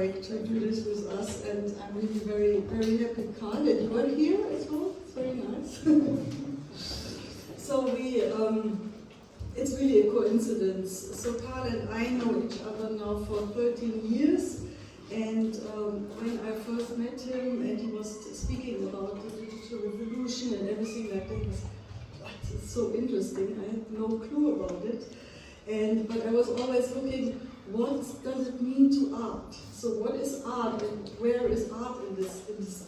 to do this with us, and I'm really very, very happy, Karl, that you are here as well. It's very nice. So it's really a coincidence. So Karl and I know each other now for 13 years, and when I first met him and he was speaking about the digital revolution and everything like that, it's so interesting. I had no clue about it, but I was always looking, what does it mean to art? So what is art and where is art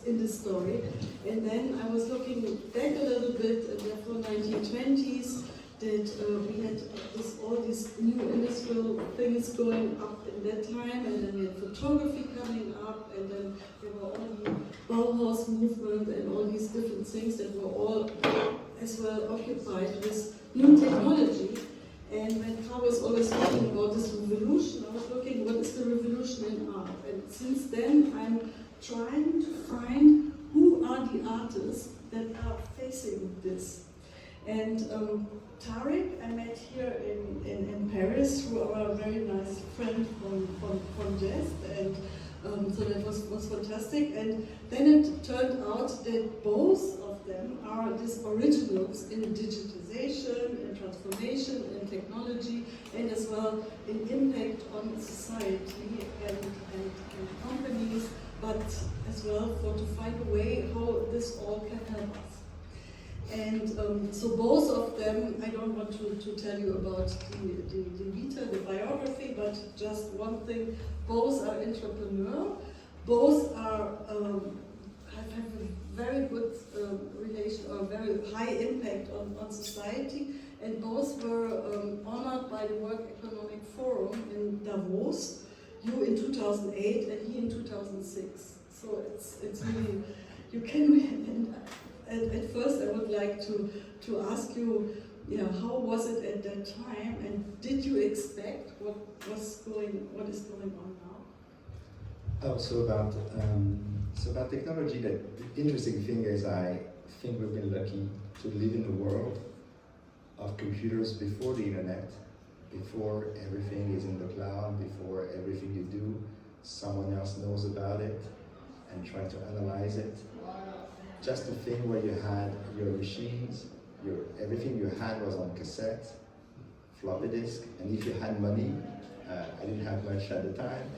in this story? And then I was looking back a little bit at the 1920s, that we had all these new industrial things going up in that time, and then we had photography coming up, and then there were all the Bauhaus movement and all these different things that were all as well occupied with new technology. And when Karl was always talking about this revolution, I was looking, what is the revolution in art? And since then, I'm trying to find who are the artists that are facing this. And Tariq, I met here in Paris through our very nice friend from Jazz, and so that was fantastic. And then it turned out that both of them are these originals in digitization, in transformation, in technology, and as well in impact on society and companies, but as well to find a way how this all can help us. And so both of them, I don't want to tell you about the vita, the biography, but just one thing, both are entrepreneurs, both are have a very good relation or very high impact on society, and both were honored by the World Economic Forum in Davos, you in 2008 and he in 2006. So it's really, you can at first, I would like to ask you, how was it at that time, and did you expect what is going on now? Oh, so about technology, the interesting thing is I think we've been lucky to live in a world of computers before the internet, before everything is in the cloud, before everything you do, someone else knows about it and try to analyze it. Just a thing where you had your machines, everything you had was on cassette, floppy disk, and if you had money, I didn't have much at the time,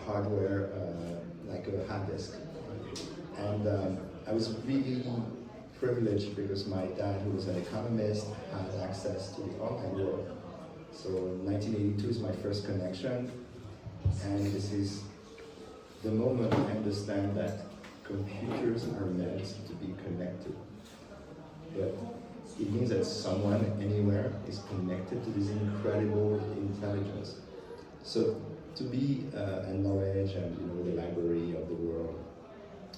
hardware like a hard disk. And I was really privileged because my dad, who was an economist, had access to the online world. So 1982 is my first connection, and this is the moment I understand that computers are meant to be connected, but it means that someone anywhere is connected to this incredible intelligence. So to be a knowledge and the library of the world,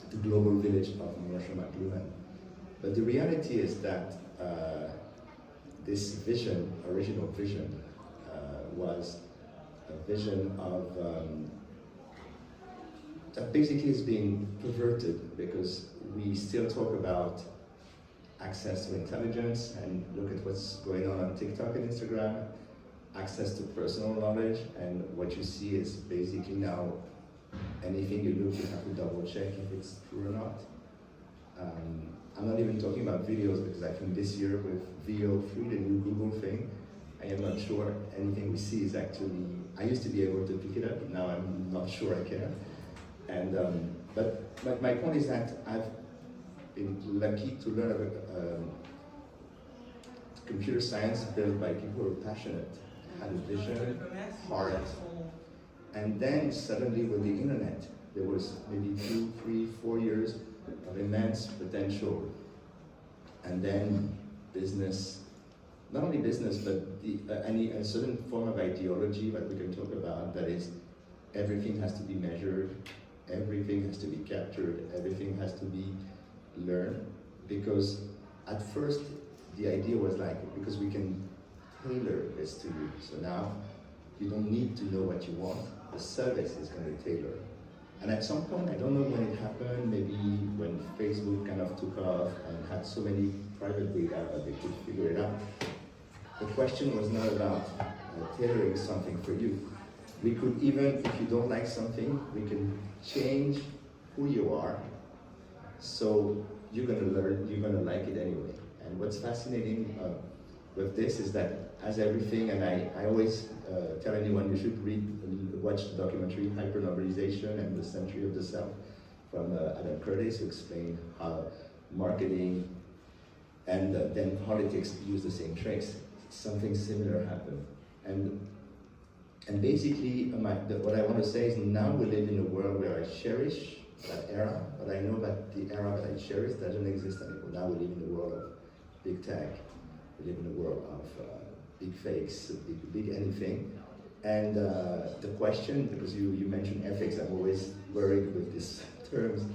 the global village of Marshall McLuhan. But the reality is that this vision, original vision, was a vision of that basically is being perverted, because we still talk about access to intelligence, and look at what's going on TikTok and Instagram, access to personal knowledge, and what you see is basically now anything you look, you have to double check if it's true or not. I'm not even talking about videos, because I think this year with VO3, the new Google thing, I am not sure anything we see is actually, I used to be able to pick it up, but now I'm not sure I can. And but my point is that I've been lucky to learn about computer science built by people who are passionate, had a vision, heart, and then suddenly with the internet, there was maybe 2, 3, 4 years of immense potential, and then business. Not only business, but a certain form of ideology that we can talk about, that is, everything has to be measured, everything has to be captured, everything has to be learned, because at first the idea was like, because we can tailor this to you, so now you don't need to know what you want, the service is going to tailor. And at some point, I don't know when it happened, maybe when Facebook kind of took off and had so many private data that they could figure it out. The question was not about tailoring something for you. We could even, if you don't like something, we can change who you are. So you're gonna like it anyway. And what's fascinating with this is that as everything, and I always tell anyone you should watch the documentary Hypernormalization and the Century of the Self from Adam Curtis, who explained how marketing and then politics use the same tricks. Something similar happened. And basically, what I want to say is now we live in a world where I cherish that era, but I know that the era that I cherish doesn't exist anymore. Now we live in the world of big tech, we live in the world of big fakes, big anything. And the question, because you mentioned ethics, I'm always worried with these terms,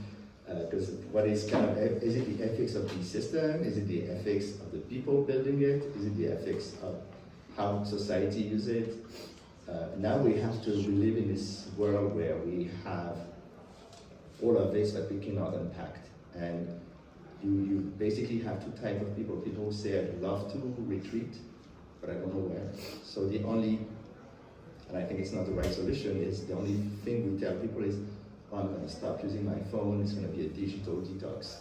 because what is kind of, is it the ethics of the system? Is it the ethics of the people building it? Is it the ethics of how society uses it? Now we live in this world where we have all of this that we cannot unpack. And you basically have two types of people. People who say, I'd love to retreat, but I don't know where. So the only, and I think it's not the right solution, is the only thing we tell people is, oh, I'm gonna stop using my phone, it's gonna be a digital detox.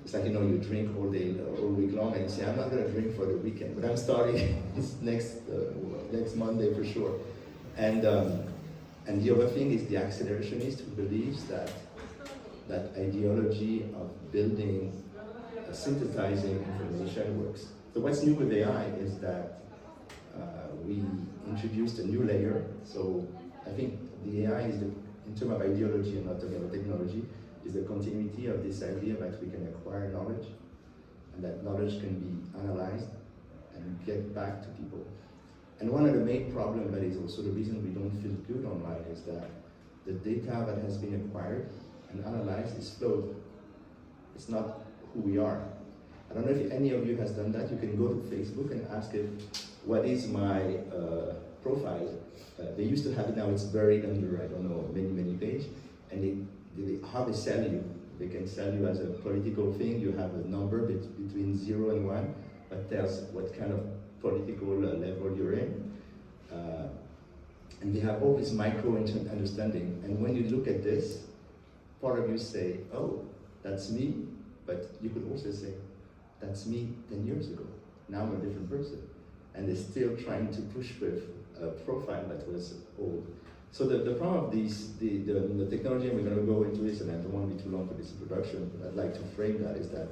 It's like, you drink all day, all week long, and you say, I'm not gonna drink for the weekend, but I'm starting this next Monday for sure. And the other thing is the accelerationist who believes that ideology of building, synthesizing information works. So what's new with AI is that we introduced a new layer. So I think the AI is, in terms of ideology and not talking about technology, is the continuity of this idea that we can acquire knowledge, and that knowledge can be analyzed and get back to people. And one of the main problems that is also the reason we don't feel good online is that the data that has been acquired and analyzed is flawed. It's not who we are. I don't know if any of you has done that. You can go to Facebook and ask it, what is my profile? They used to have it, now it's buried under, I don't know, many pages. And how they sell you. They can sell you as a political thing. You have a number between 0 and 1 that tells what kind of political level you're in. And they have all this micro understanding. And when you look at this, part of you say, oh, that's me, but you could also say, that's me 10 years ago. Now I'm a different person. And they're still trying to push with a profile that was old. So the problem of the technology, and we're going to go into this, and I don't want to be too long for this introduction, but I'd like to frame that, is that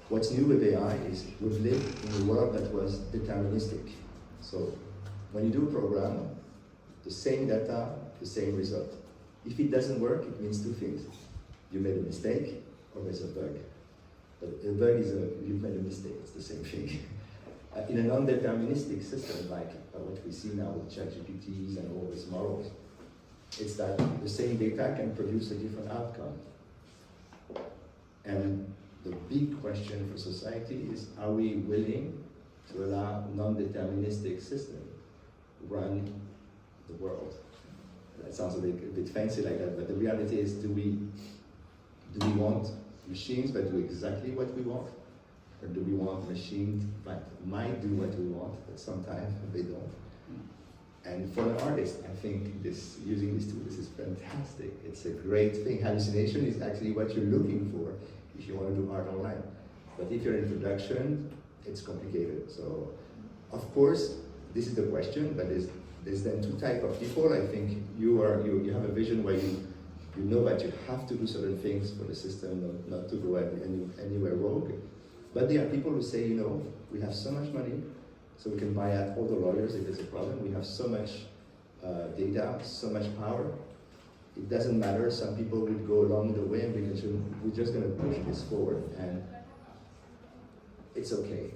what's new with AI is we've lived in a world that was deterministic. So when you do a program, the same data, the same result. If it doesn't work, it means two things. You made a mistake, or there's a bug. But a bug is you've made a mistake, it's the same thing. In a non-deterministic system, like what we see now with ChatGPTs and all these models, it's that the same data can produce a different outcome. And the big question for society is, are we willing to allow non-deterministic system run the world? That sounds a bit fancy like that, but the reality is, do we want machines that do exactly what we want? Or do we want machines that might do what we want, but sometimes they don't? And for an artist, I think using this tool, this is fantastic. It's a great thing. Hallucination is actually what you're looking for if you want to do art online. But if you're in production, it's complicated. So, of course, this is the question, but there's then two types of people. I think you have a vision where you know that you have to do certain things for the system not to go anywhere rogue. But there are people who say, we have so much money, so we can buy out all the lawyers if there's a problem. We have so much data, so much power. It doesn't matter. Some people will go along the way, and we're just going to push this forward, and it's okay.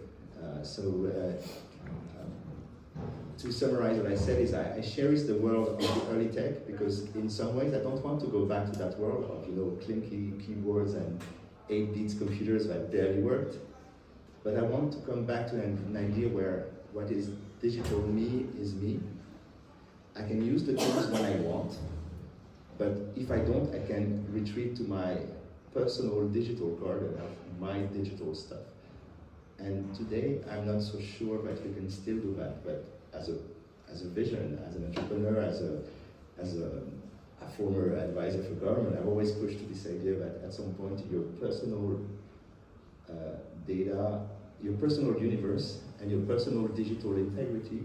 To summarize what I said is I cherish the world of the early tech, because in some ways I don't want to go back to that world of clinky keyboards and 8-bit computers that barely worked. But I want to come back to an idea where what is digital me is me. I can use the tools when I want, but if I don't, I can retreat to my personal digital garden of my digital stuff. And today, I'm not so sure that we can still do that, but as as a vision, as an entrepreneur, as a former advisor for government, I've always pushed to this idea that at some point your personal data, your personal universe, and your personal digital integrity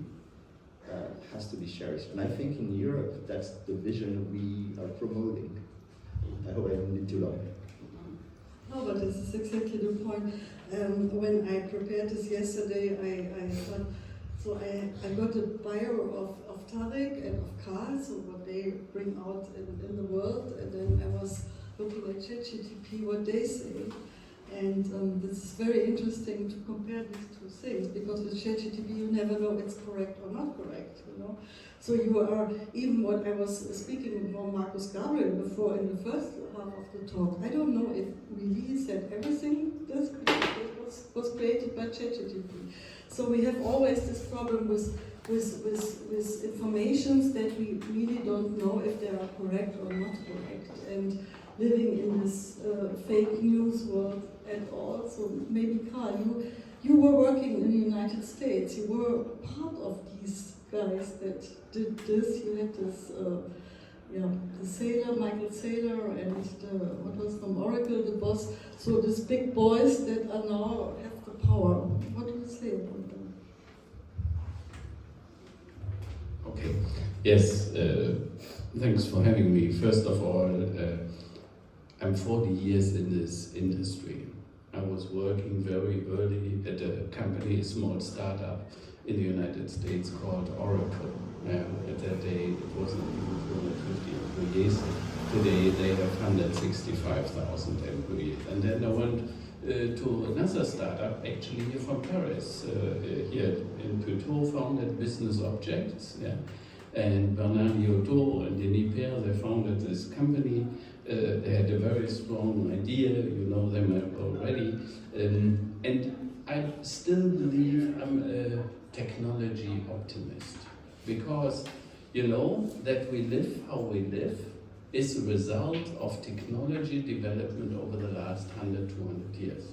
has to be cherished. And I think in Europe, that's the vision we are promoting. I hope I didn't be too long. No, but this is exactly the point. When I prepared this yesterday, I thought, so I got a bio of Tariq and of Karl, so what they bring out in the world, and then I was looking at ChatGPT, what they say. And this is very interesting to compare these two things, because with ChatGPT you never know it's correct or not correct, you know. So you are, even what I was speaking about Markus Gabriel before in the first half of the talk, I don't know if really said everything that was created by ChatGPT. So we have always this problem with informations that we really don't know if they are correct or not correct. And living in this fake news world at all. So maybe Karl, you were working in the United States. You were part of these guys that did this. You had this, the sailor, Michael Saylor, and what was from Oracle, the boss. So these big boys that are now have the power. What do you say about them? Okay. Yes. Thanks for having me. First of all, I'm 40 years in this industry. I was working very early at a company, a small startup in the United States called Oracle. At that day, it wasn't even 250 employees. Today, they have 165,000 employees. And then I went to another startup, actually here from Paris, here in Coutures, founded Business Objects. Yeah. And Bernard Liotto and Denis Père, they founded this company. They had a very strong idea, you know them already. And I still believe I'm a technology optimist. Because you know that we live how we live is a result of technology development over the last 100, 200 years.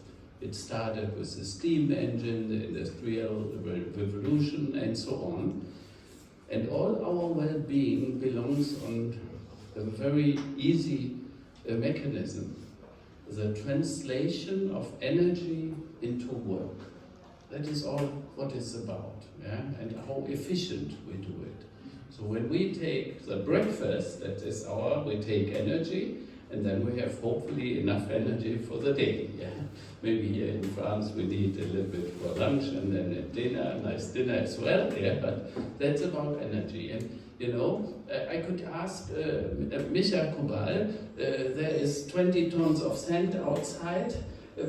It started with the steam engine, the industrial revolution, and so on. And all our well-being belongs on a very easy mechanism, the translation of energy into work. That is all what it's about, yeah? And how efficient we do it. So when we take the breakfast, that is we take energy, and then we have hopefully enough energy for the day. Yeah? Maybe here in France we need a little bit for lunch, and then at dinner, a nice dinner as well. Yeah? But that's about energy. And you know, I could ask Micha Kubal, there is 20 tons of sand outside.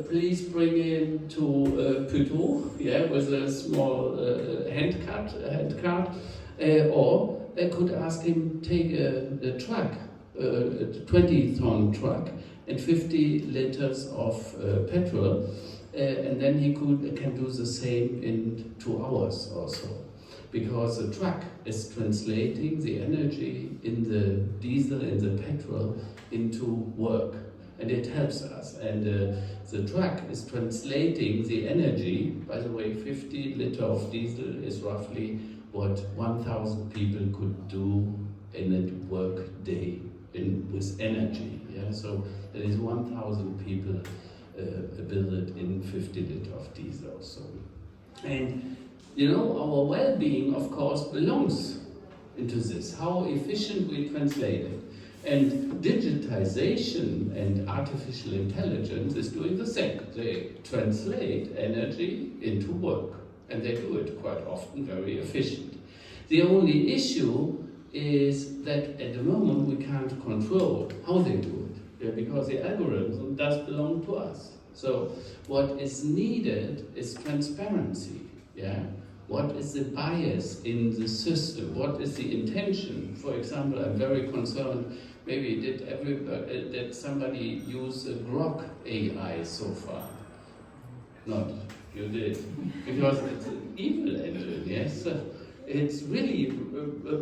Please bring in to Puteaux, yeah, with a small hand cart. Or I could ask him take a truck, a 20-ton truck, and 50 liters of petrol, and then he can do the same in 2 hours or so. Because the truck is translating the energy in the diesel and the petrol into work. And it helps us. And the truck is translating the energy. By the way, 50 liters of diesel is roughly what 1,000 people could do in a work day with energy. Yeah? So that is 1,000 people build it in 50 liters of diesel. So, and you know, our well-being, of course, belongs into this, how efficient we translate it. And digitization and artificial intelligence is doing the same. They translate energy into work, and they do it quite often very efficient. The only issue is that at the moment we can't control how they do it, because the algorithm does belong to us. So what is needed is transparency. Yeah? What is the bias in the system? What is the intention? For example, I'm very concerned, maybe did somebody use a Grok AI so far? Not, you did. Because it's an evil engine, yes? It's really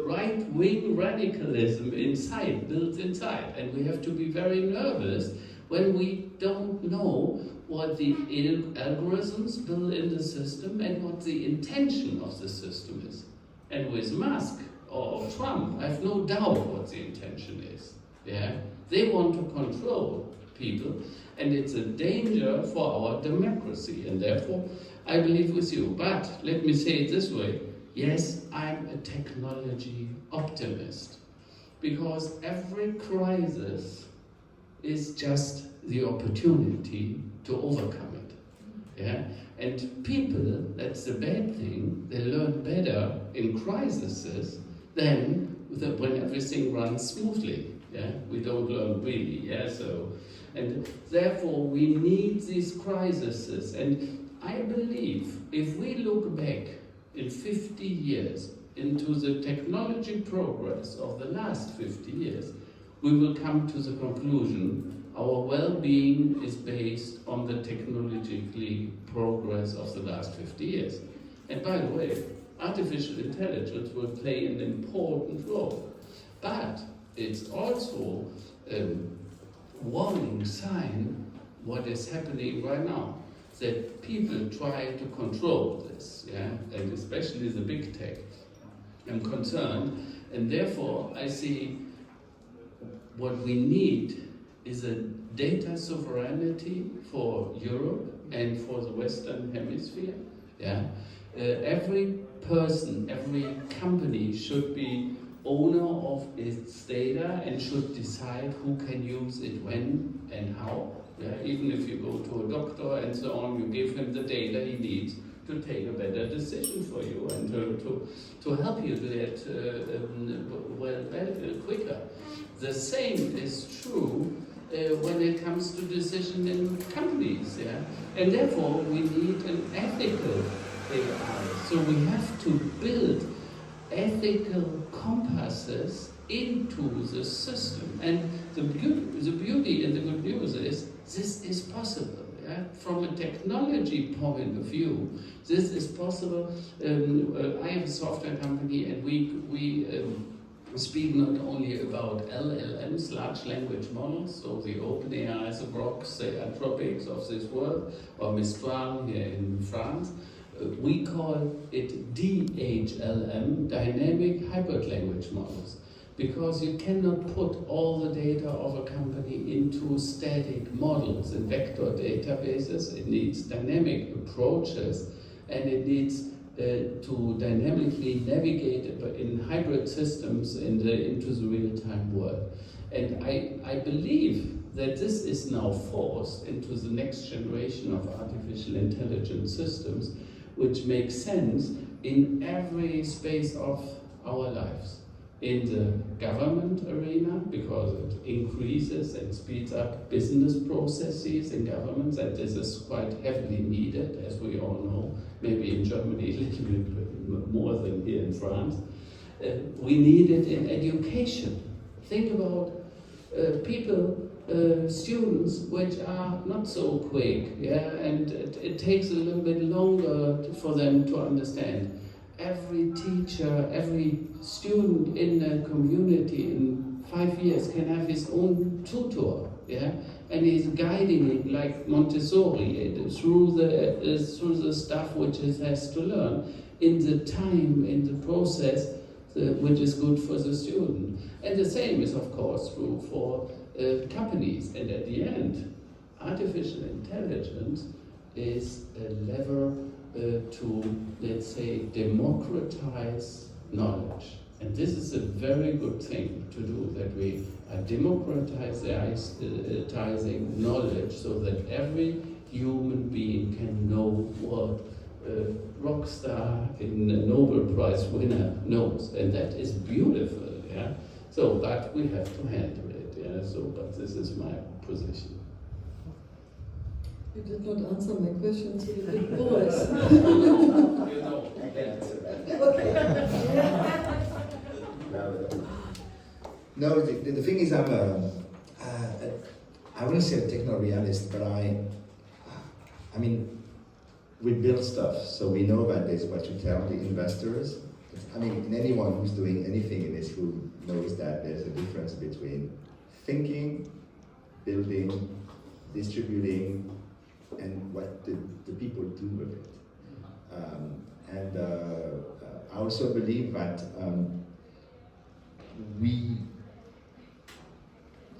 right-wing radicalism inside, built inside. And we have to be very nervous when we don't know what the algorithms built in the system and what the intention of the system is. And with Musk or Trump, I have no doubt what the intention is. Yeah? They want to control people, and it's a danger for our democracy, and therefore I believe with you. But let me say it this way, yes, I'm a technology optimist, because every crisis is just the opportunity to overcome it. Yeah? And people, that's the bad thing, they learn better in crises than when everything runs smoothly. Yeah? We don't learn really. Yeah? And therefore we need these crises. And I believe if we look back in 50 years into the technology progress of the last 50 years, we will come to the conclusion our well-being is based on the technologically progress of the last 50 years. And by the way, artificial intelligence will play an important role. But it's also a warning sign what is happening right now, that people try to control this, yeah? And especially the big tech. I'm concerned, and therefore I see what we need is a data sovereignty for Europe and for the Western Hemisphere. Yeah? Every person, every company should be owner of its data and should decide who can use it when and how. Yeah? Even if you go to a doctor and so on, you give him the data he needs to take a better decision for you and to help you to get quicker. The same is true when it comes to decision in companies, yeah? And therefore we need an ethical AI. So we have to build ethical compasses into the system. And the beauty and the good news is this is possible. Yeah? From a technology point of view, this is possible. I have a software company, and we speak not only about LLMs, large language models, so the OpenAIs, the Groks, the Anthropics of this world, or Mistral here in France. We call it DHLM, Dynamic Hybrid Language Models, because you cannot put all the data of a company into static models and vector databases. It needs dynamic approaches, and it needs to dynamically navigate in hybrid systems into the real-time world. And I believe that this is now forced into the next generation of artificial intelligence systems, which makes sense in every space of our lives. In the government arena, because it increases and speeds up business processes in governments, and this is quite heavily needed, as we all know, maybe in Germany a little bit more than here in France. We need it in education. Think about people, students which are not so quick, yeah, and it takes a little bit longer for them to understand. Every teacher, every student in a community in 5 years can have his own tutor, yeah, and he's guiding it like Montessori through the stuff which it has to learn in the time, in the process, which is good for the student. And the same is, of course, true for companies. And at the end, artificial intelligence is a lever to, let's say, democratize knowledge. And this is a very good thing to do, that we are democratizing knowledge so that every human being can know what a rock star and a Nobel Prize winner knows. And that is beautiful, yeah? So, but we have to handle it, yeah? So, but this is my position. You did not answer my question to the big boys. You know, I can answer that. Okay. No, the thing is, I wouldn't say a techno-realist, but I mean, we build stuff, so we know about this, what you tell the investors. I mean, anyone who's doing anything in this room knows that there's a difference between thinking, building, distributing, and what the people do with it. I also believe that we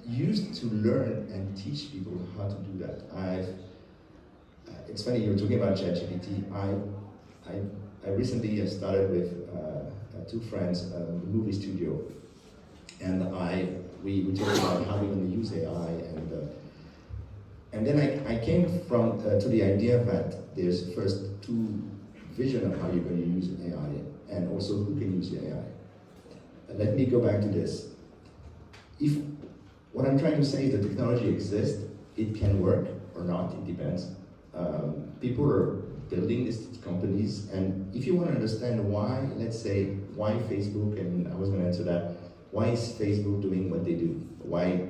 used to learn and teach people how to do that. It's funny, you're talking about ChatGPT. I recently started with two friends a movie studio, and we talked about how we're going to use AI, and then I came to the idea that there's first two vision of how you're going to use AI, and also who can use the AI. Let me go back to this. What I'm trying to say is the technology exists, it can work or not, it depends. People are building these companies, and if you want to understand why, let's say, why Facebook, and I was going to answer that, why is Facebook doing what they do? Why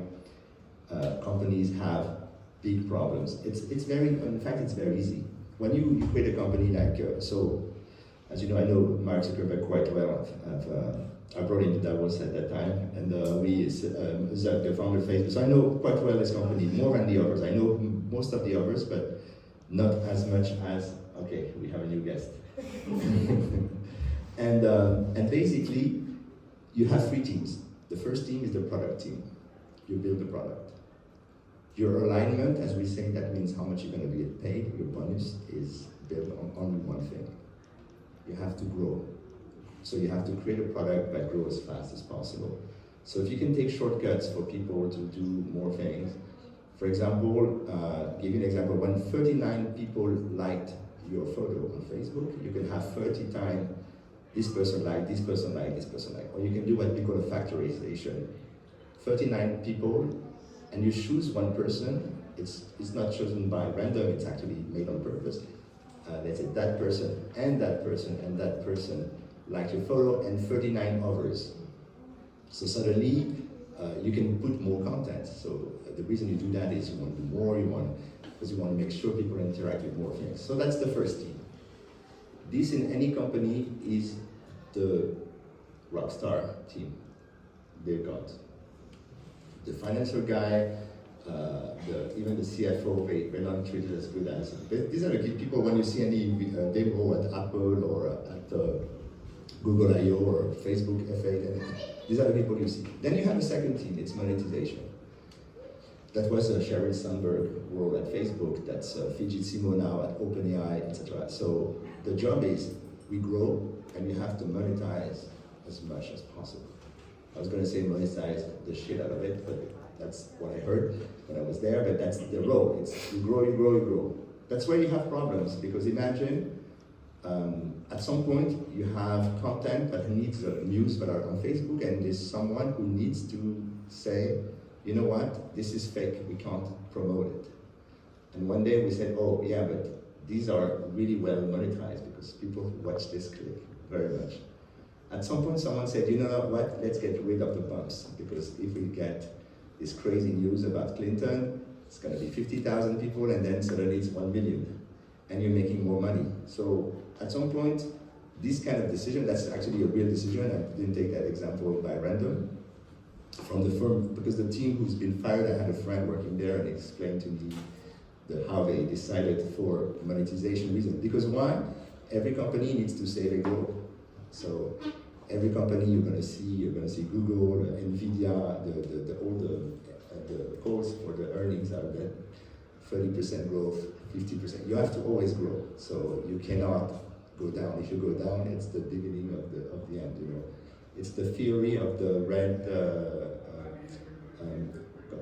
companies have big problems? It's very, in fact, it's very easy. When you create a company like, so, as you know, I know Mark Zuckerberg quite well. I brought him to Davos at that time, and Zuck, the founder of Facebook. So I know quite well this company, more than the others. I know most of the others, but not as much as, okay, we have a new guest. And basically, you have three teams. The first team is the product team. You build the product. Your alignment, as we say, that means how much you're going to get paid. Your bonus is built on only one thing. You have to grow. So you have to create a product that grows as fast as possible. So if you can take shortcuts for people to do more things, for example, give you an example, when 39 people liked your photo on Facebook, you can have 30 times this person liked, this person liked, this person liked. Or you can do what we call a factorization. 39 people, and you choose one person. It's not chosen by random, it's actually made on purpose. Let's say that person and that person and that person liked your photo, and 39 others. So suddenly, you can put more content. So the reason you do that is you want to do more, because you want to make sure people interact with more things. So that's the first team. This in any company is the rockstar team. They've got the financial guy, even the CFO, they're not treated as good as. These are the people, when you see any demo at Apple or at Google I/O or Facebook F8, these are the people you see. Then you have a second team, it's monetization. That was Sheryl Sandberg role at Facebook, that's Fidji Simo now at OpenAI, etc. So the job is, we grow, and you have to monetize as much as possible. I was going to say monetize the shit out of it, but that's what I heard when I was there, but that's the role. It's you grow, you grow, you grow. That's where you have problems, because imagine at some point you have content that needs news that are on Facebook, and there's someone who needs to say, you know what, this is fake, we can't promote it. And one day we said, oh yeah, but these are really well monetized because people watch this clip very much. At some point someone said, you know what, let's get rid of the bumps, because if we get this crazy news about Clinton, it's gonna be 50,000 people, and then suddenly it's 1 million, and you're making more money. So at some point, this kind of decision, that's actually a real decision, I didn't take that example by random, from the firm, because the team who's been fired, I had a friend working there and explained to me how they decided for monetization reasons. Because why? Every company needs to say they grow. So every company you're going to see Google, Nvidia, all the calls for the earnings are that 30% growth, 50%. You have to always grow. So you cannot go down. If you go down, it's the beginning of the end. You know, it's the theory of the red.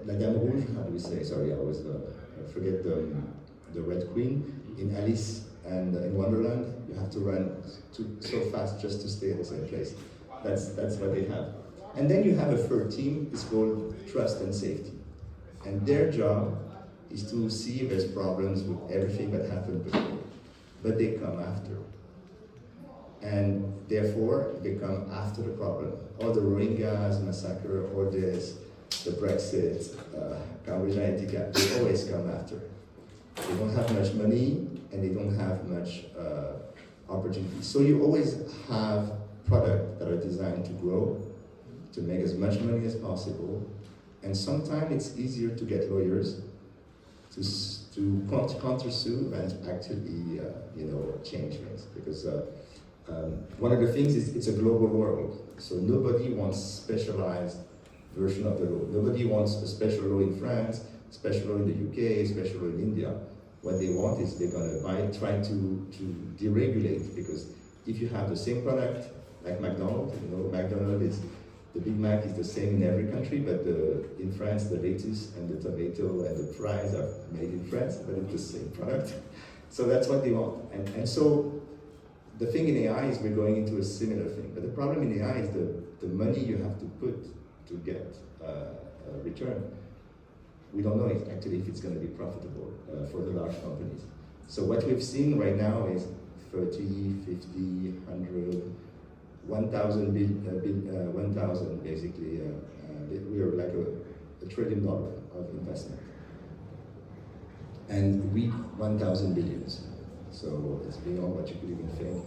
La Dame Rouge. How do we say? Sorry, I forget the Red Queen in Alice. And in Wonderland, you have to run so fast just to stay at the same place. That's what they have. And then you have a third team, it's called trust and safety. And their job is to see if there's problems with everything that happened before. But they come after. And therefore, they come after the problem. Or the Rohingyas massacre, or this, the Brexit, Cambridge Analytica, they always come after. They don't have much money, and they don't have much opportunity. So you always have products that are designed to grow, to make as much money as possible, and sometimes it's easier to get lawyers to counter-sue than actually change things. Because One of the things is it's a global world, so nobody wants specialized version of the law. Nobody wants a special law in France, special law in the UK, special law in India. What they want is they're going to try to deregulate, because if you have the same product, like McDonald's, you know, McDonald's is, the Big Mac is the same in every country, but in France, the lettuce and the tomato and the fries are made in France, but it's the same product. So that's what they want. And so the thing in AI is we're going into a similar thing. But the problem in AI is the money you have to put to get a return. We don't know actually if it's going to be profitable for the large companies. So what we've seen right now is 30, 50, 100, 1,000 basically. We are like a $1 trillion of investment. And we 1,000 billions. So it's beyond what you could even think.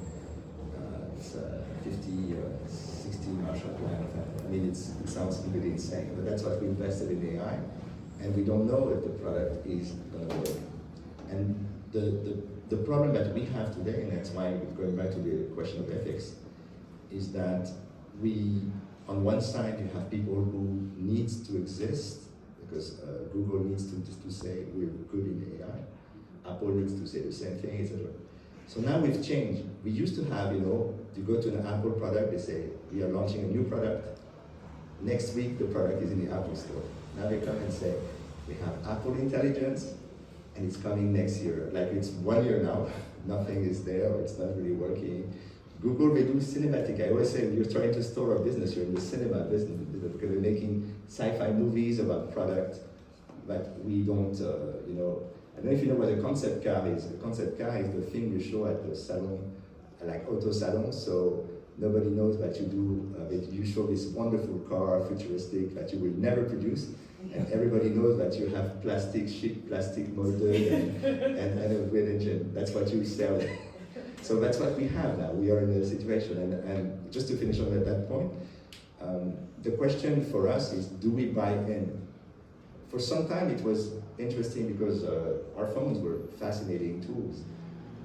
It's 50, 60 Marshall Plan. I mean, it sounds really insane, but that's what we invested in AI. And we don't know if the product is going to work. And the problem that we have today, and that's why going back to the question of ethics, is that we, on one side, you have people who need to exist, because Google needs to say we're good in AI. Apple needs to say the same thing, etc. So now we've changed. We used to have, you know, you go to an Apple product, they say, we are launching a new product. Next week, the product is in the Apple store. Now they come and say, we have Apple Intelligence, and it's coming next year. Like, it's 1 year now, nothing is there, or it's not really working. Google, they do cinematic. I always say, you're trying to store a business, you're in the cinema business, because we're making sci-fi movies about product, but we don't, you know, I don't know if you know what a concept car is. A concept car is the thing you show at the salon, like auto salons, so nobody knows that you do, you show this wonderful car, futuristic, that you will never produce, and everybody knows that you have plastic sheet, plastic motor, and a weird engine. That's what you sell. So that's what we have now. We are in a situation, and just to finish on that point, the question for us is, do we buy in? For some time it was interesting because our phones were fascinating tools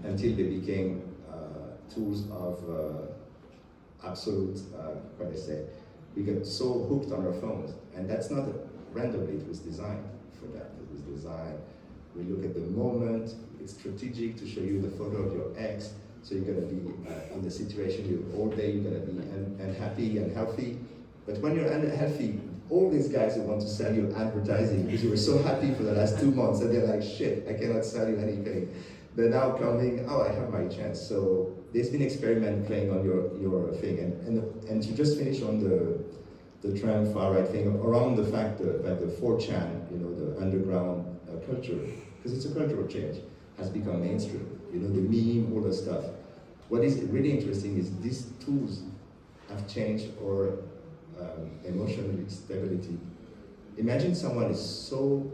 until they became tools of absolute, what I say, we got so hooked on our phones, and that's not randomly, it was designed for that. It was designed, we look at the moment, it's strategic to show you the photo of your ex, so you're gonna be in the situation all day, you're gonna be unhappy and healthy, but when you're unhealthy, all these guys who want to sell you advertising because you were so happy for the last 2 months, and they're like, shit, I cannot sell you anything. They're now coming, oh, I have my chance. So there's been experiment playing on your thing, and to just finish on the trend far right thing around the fact that the 4chan, you know, the underground culture, because it's a cultural change, has become mainstream. You know, the meme, all the stuff. What is really interesting is these tools have changed our emotional stability. Imagine someone is so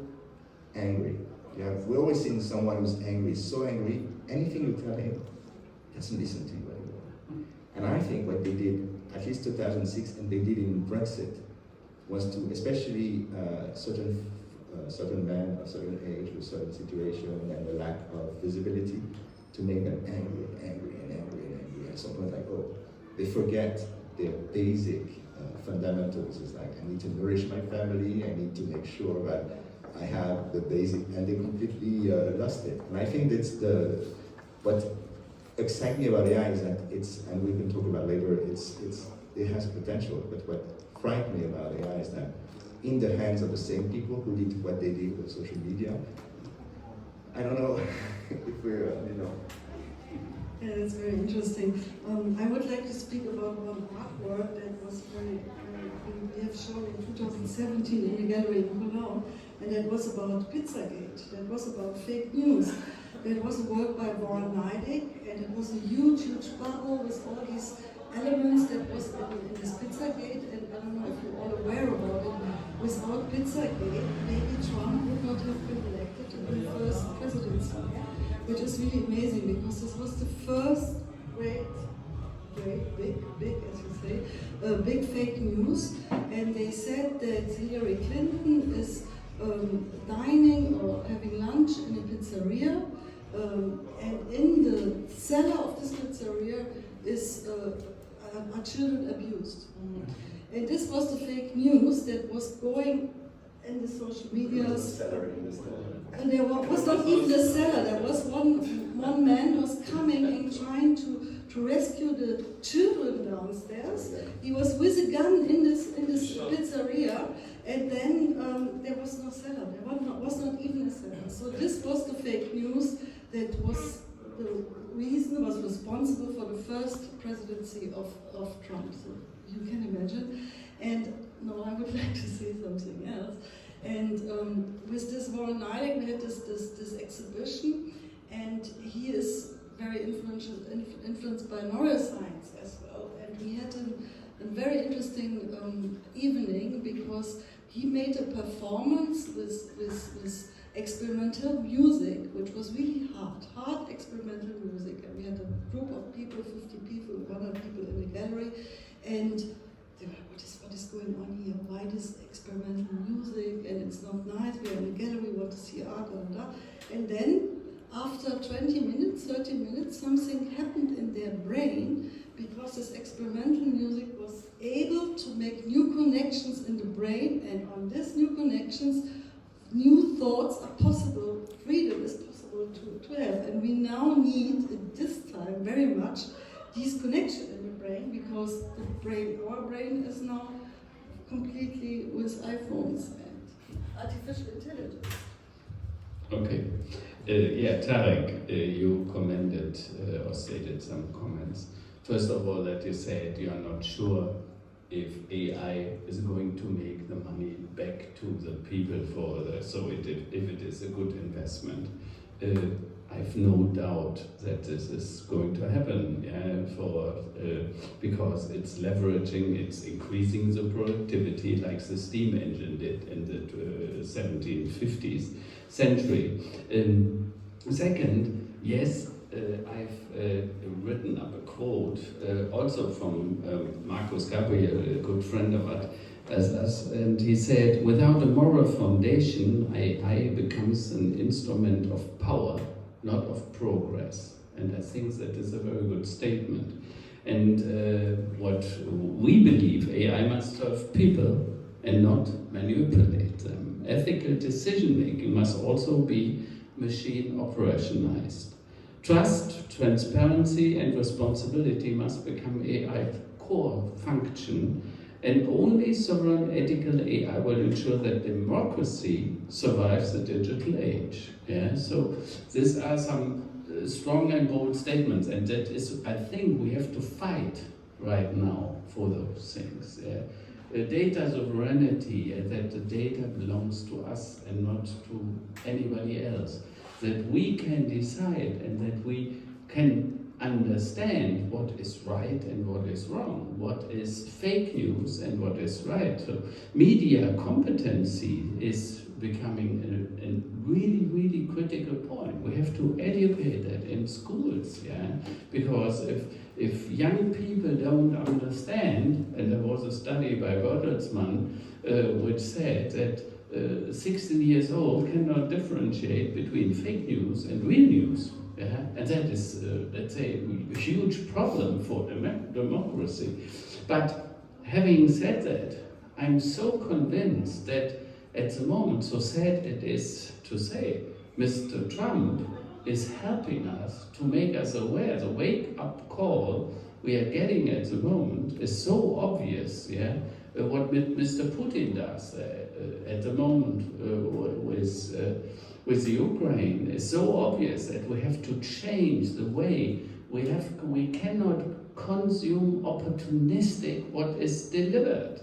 angry. Yeah, we're always seeing someone who's angry, so angry, anything you tell him, he doesn't listen to you anymore. And I think what they did, at least 2006, and they did in Brexit, was to, especially certain men of certain age, with certain situation, and the lack of visibility, to make them angry, angry, and angry, and angry. At some point, like, oh, they forget their basic fundamentals. It's like, I need to nourish my family, I need to make sure that I have the basic, and they completely lost it. And I think that's what excites me about AI is that and we can talk about later, it has potential, but what frightened me about AI is that in the hands of the same people who did what they did with social media, I don't know if we're, you know. Yeah, that's very interesting. I would like to speak about one artwork that was we have shown in 2017 in the gallery in Cologne, and that was about Pizzagate. That was about fake news. That was a work by Warren Neidig, and it was a huge, huge bubble with all these elements that was in this Pizzagate, and I don't know if you're all aware about it. Without Pizzagate, maybe Trump would not have been elected in the first presidency, which is really amazing because this was the first big, as you say, big fake news, and they said that Hillary Clinton is dining or having lunch in a pizzeria, and in the cellar of this pizzeria are children abused. And this was the fake news that was going in the social medias. And there was not even a seller. There was one man was coming and trying to rescue the children downstairs. He was with a gun in this pizzeria, and then there was no seller. There was not even a seller. So this was the fake news that was the reason, was responsible for the first presidency of Trump. So you can imagine. And now I would like to say something else. And with this Warren Nidek, we had this exhibition, and he is very influenced by neuroscience as well. And we had a very interesting evening, because he made a performance with experimental music, which was really hard experimental music. And we had a group of people, 50 people, 100 people in the gallery, and they were, what is going on here? Why this experimental music? And it's not nice, we're in the gallery, we want to see art, blah, blah, blah. And then, after 20 minutes, 30 minutes, something happened in their brain, because this experimental music was able to make new connections in the brain, and on these new connections, new thoughts are possible, freedom is possible to have. And we now need, at this time, very much, these connections in the brain, because our brain is now completely with iPhones and artificial intelligence. Okay. Yeah, Tariq, you commented or stated some comments. First of all, that you said you are not sure if AI is going to make the money back to the people if it is a good investment. I have no doubt that this is going to happen, because it's leveraging, it's increasing the productivity like the steam engine did in the 1750s century. Second, yes, I've written up a quote also from Marcus Gabriel, a good friend of us, and he said, "Without a moral foundation, AI becomes an instrument of power, not of progress." And I think that is a very good statement. And what we believe, AI must serve people and not manipulate them. Ethical decision-making must also be machine operationalized. Trust, transparency, and responsibility must become AI's core function, and only sovereign ethical AI will ensure that democracy survives the digital age. Yeah? So these are some strong and bold statements, and that is, I think, we have to fight right now for those things. Data sovereignty, that the data belongs to us and not to anybody else. That we can decide and that we can understand what is right and what is wrong, what is fake news and what is right. So media competency is becoming a really, really critical point. We have to educate that in schools, because if young people don't understand, and there was a study by Bertelsmann which said that 16 years old cannot differentiate between fake news and real news. And that is, let's say, a huge problem for democracy. But having said that, I'm so convinced that at the moment, so sad it is to say, Mr. Trump is helping us to make us aware. The wake-up call we are getting at the moment is so obvious, what Mr. Putin does at the moment with the Ukraine is so obvious that we have to change the way we cannot consume opportunistic what is delivered.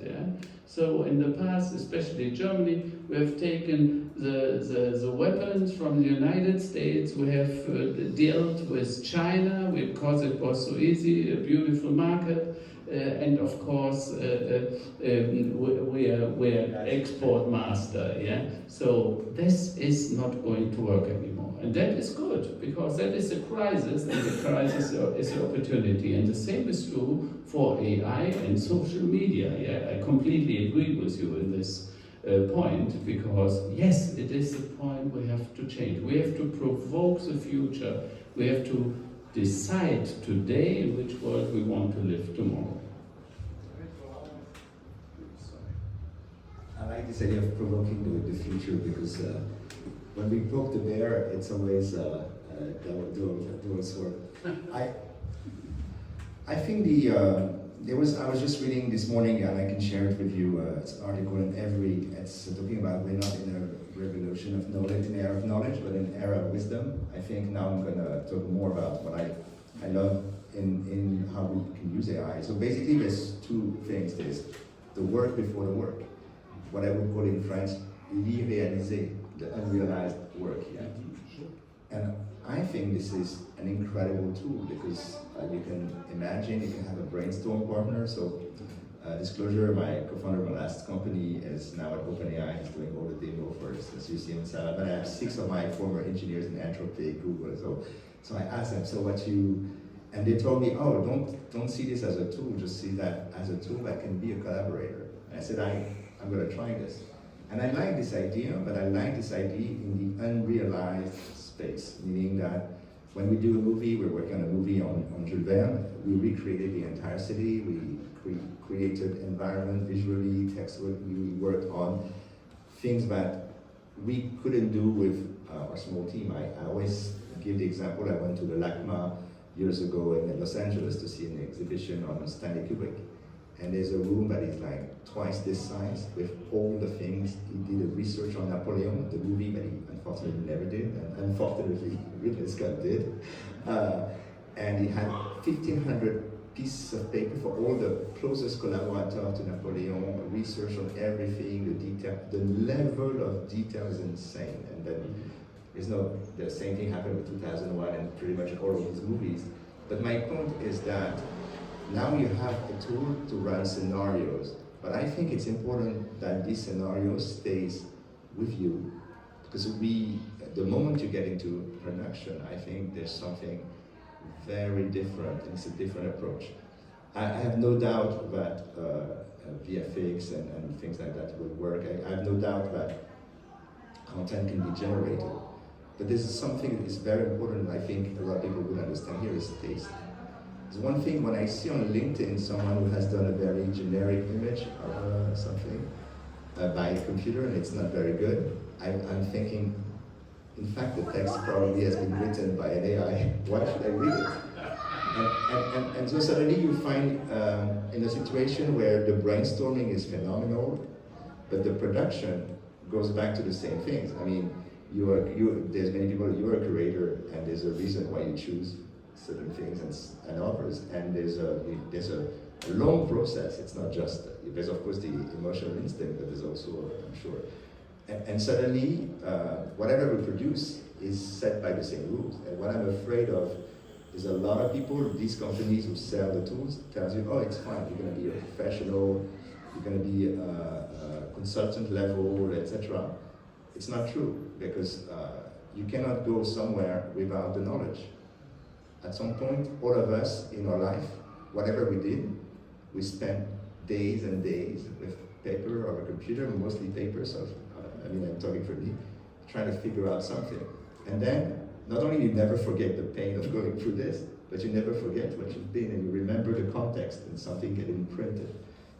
So in the past, especially Germany, we have taken the weapons from the United States, we have dealt with China because it was so easy, a beautiful market, and of course we're export master, So this is not going to work anymore, and that is good because that is a crisis, and the crisis is an opportunity, and the same is true for AI and social media. I completely agree with you in this point, because yes, it is a point we have to change. We have to provoke the future. We have to decide today in which world we want to live tomorrow. I like this idea of provoking the future because when we poke the bear, it's always those work. I think I was just reading this morning, and I can share it with you. It's an article in it's talking about we're not in a revolution of knowledge, in an era of knowledge, but in an era of wisdom. I think now I'm gonna talk more about what I love in how we can use AI. So basically, there's two things. There's the work before the work, what I would call in French, l'irréalisé, the unrealized work. Yeah? And I think this is an incredible tool because you can imagine, you can have a brainstorm partner. So disclosure, my co-founder of my last company is now at OpenAI. He's doing all the demo for us, as you see in Salad. But I have 6 of my former engineers in Anthropic, Google. So I asked them, and they told me, oh, don't see this as a tool, just see that as a tool that can be a collaborator. And I said, I'm going to try this. And I like this idea, but I like this idea in the unrealized space, meaning that when we do a movie, we're working on a movie on Jules Verne, we recreated the entire city, we created environment visually, textually, we worked on things that we couldn't do with our small team. I always give the example, I went to the LACMA years ago in Los Angeles to see an exhibition on Stanley Kubrick. And there's a room that is like twice this size with all the things. He did a research on Napoleon, the movie that he unfortunately never did, and unfortunately Ridley Scott did. And he had 1,500 pieces of paper for all the closest collaborators to Napoleon, research on everything, the detail. The level of detail is insane. And then the same thing happened with 2001 and pretty much all of his movies. But my point is that now you have a tool to run scenarios, but I think it's important that this scenario stays with you, because the moment you get into production, I think there's something very different, and it's a different approach. I have no doubt that VFX and things like that will work. I have no doubt that content can be generated, but this is something that is very important, and I think a lot of people would understand here, is taste. There's one thing, when I see on LinkedIn someone who has done a very generic image or something by a computer and it's not very good, I'm thinking, in fact, the text probably has been written by an AI. Why should I read it? And so suddenly you find in a situation where the brainstorming is phenomenal, but the production goes back to the same things. I mean, there's many people, you're a curator, and there's a reason why you choose certain things and others, and there's a long process. It's not just, there's of course the emotional instinct, but there's also, I'm sure, and suddenly whatever we produce is set by the same rules. And what I'm afraid of is a lot of people, these companies who sell the tools, tells you, oh, it's fine, you're going to be a professional, you're going to be a consultant level, etc. It's not true, because you cannot go somewhere without the knowledge. At some point, all of us in our life, whatever we did, we spent days and days with paper or a computer, mostly paper, so I'm talking for me, trying to figure out something. And then, not only you never forget the pain of going through this, but you never forget what you've been, and you remember the context and something getting printed.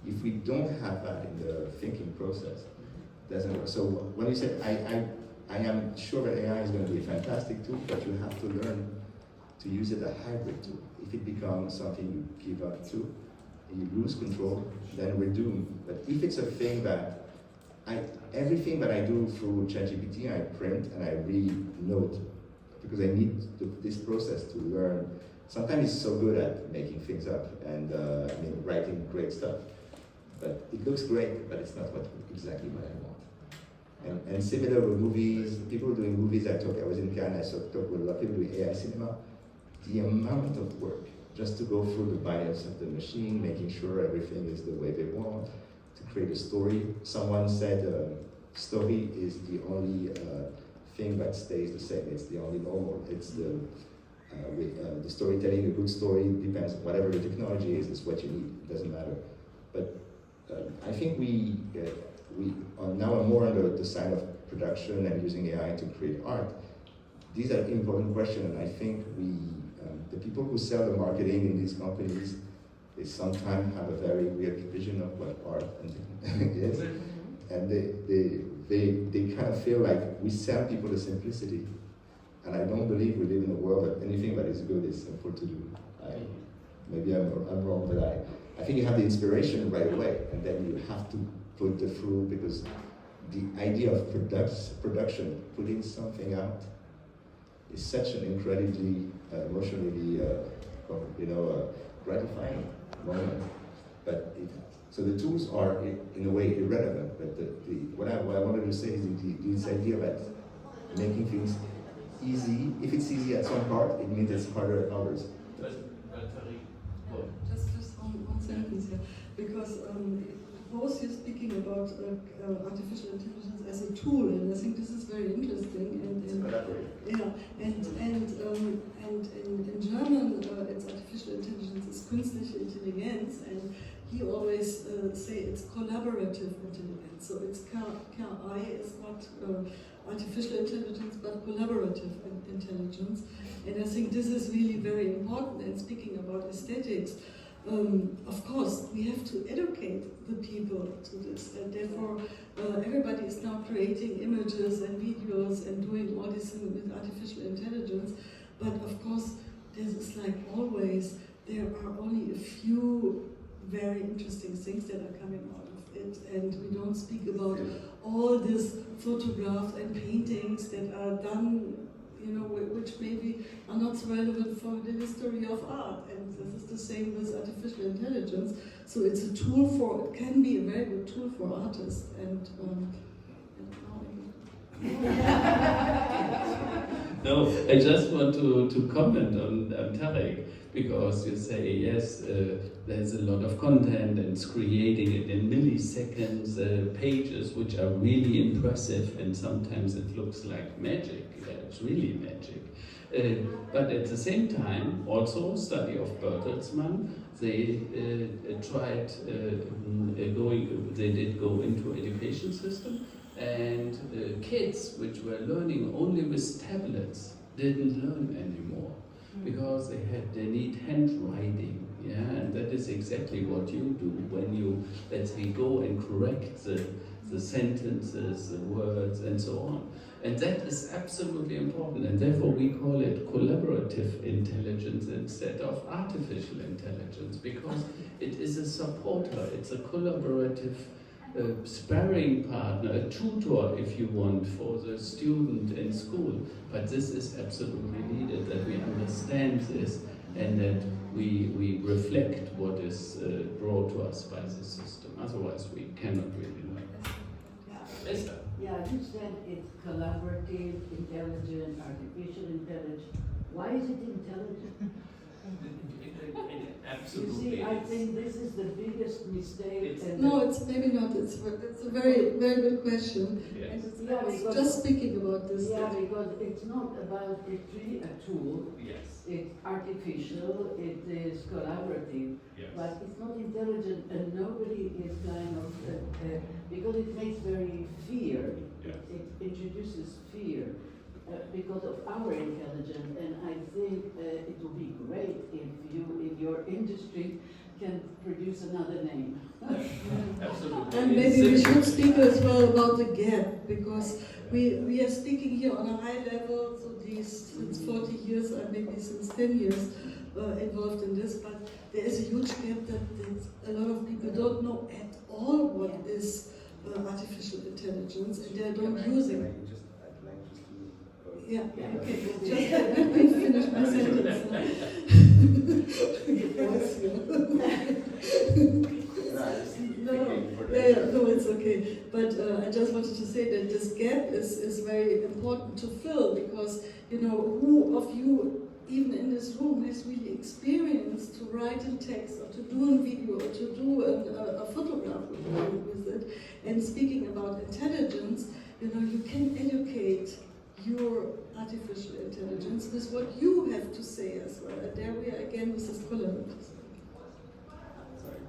If we don't have that in the thinking process, it doesn't work. So when you say, I am sure that AI is going to be a fantastic tool, but you have to learn to use it as a hybrid tool. If it becomes something you give up to, and you lose control, then we're doomed. But if it's a thing that, everything that I do through ChatGPT, I print and I re-note, because I need this process to learn. Sometimes it's so good at making things up and writing great stuff. But it looks great, but it's not exactly what I want. And similar with movies, people doing movies, I was in Cannes, I talked with a lot of people doing AI cinema. The amount of work just to go through the bias of the machine, making sure everything is the way they want, to create a story. Someone said story is the only thing that stays the same. It's the only normal. It's the storytelling, a good story depends, whatever the technology is, it's what you need, it doesn't matter. But I think we are now more on the side of production and using AI to create art. These are important questions, and I think The people who sell the marketing in these companies, they sometimes have a very weird vision of what art is, and they kind of feel like we sell people the simplicity. And I don't believe we live in a world that anything that is good is simple to do. Maybe I'm wrong, but I think you have the inspiration right away, and then you have to put the through, because the idea of production, putting something out, is such an incredibly emotionally, gratifying moment. But so the tools are in a way irrelevant. But what I wanted to say is this idea that making things easy. If it's easy at some part, it means it's harder at others. Just one sentence here, because both you're speaking about artificial intelligence as a tool, and I think this is very interesting. And in German, it's artificial intelligence is künstliche Intelligenz, and he always say it's collaborative intelligence. So it's KI is not artificial intelligence, but collaborative intelligence. And I think this is really very important. And speaking about aesthetics, of course, we have to educate the people to this, and therefore everybody is now creating images and videos and doing all this with artificial intelligence. But of course, this is like always, there are only a few very interesting things that are coming out of it, and we don't speak about all these photographs and paintings that are done, which maybe are not so relevant for the history of art. And this is the same with artificial intelligence. So it's a tool it can be a very good tool for artists. No, I just want to comment on Tariq, because you say, yes, there's a lot of content and it's creating it in milliseconds, pages which are really impressive, and sometimes it looks like magic. Yeah, it's really magic. But at the same time, also study of Bertelsmann, they they did go into education system, and kids which were learning only with tablets didn't learn anymore, because they need handwriting, and that is exactly what you do when you, let's say, go and correct the sentences, the words, and so on. And that is absolutely important, and therefore we call it collaborative intelligence instead of artificial intelligence, because it is a supporter, it's a collaborative sparring partner, a tutor, if you want, for the student in school. But this is absolutely needed, that we understand this and that we reflect what is brought to us by the system. Otherwise, we cannot really learn. Yeah, you said it's collaborative, intelligent, artificial intelligence. Why is it intelligent? Absolutely. You see, I think this is the biggest mistake. No, it's maybe not. It's a very, very good question. Yes. And I was just speaking about this. Yeah, because it's not about it's really a tool. Yes. It's artificial, it is collaborative, Yes. but it's not intelligent, and nobody is kind of, because it makes very fear, Yeah. it introduces fear because of our intelligence, and I think it will be great if you, in your industry, can produce another name. Absolutely. And maybe we should speak as well about the gap, because we are speaking here on a high level, so these since 40 years, or maybe since 10 years, involved in this, but there is a huge gap that a lot of people don't know at all what is artificial intelligence, and they don't use it. Yeah, okay, just let me finish my sentence. No, it's okay. But I just wanted to say that this gap is very important to fill, because, who of you, even in this room, has really experienced to write in text, or to do a video, or to do a photograph with it. And speaking about intelligence, you can educate your artificial intelligence with what you have to say as well. And there we are again with this collaborative. Sorry,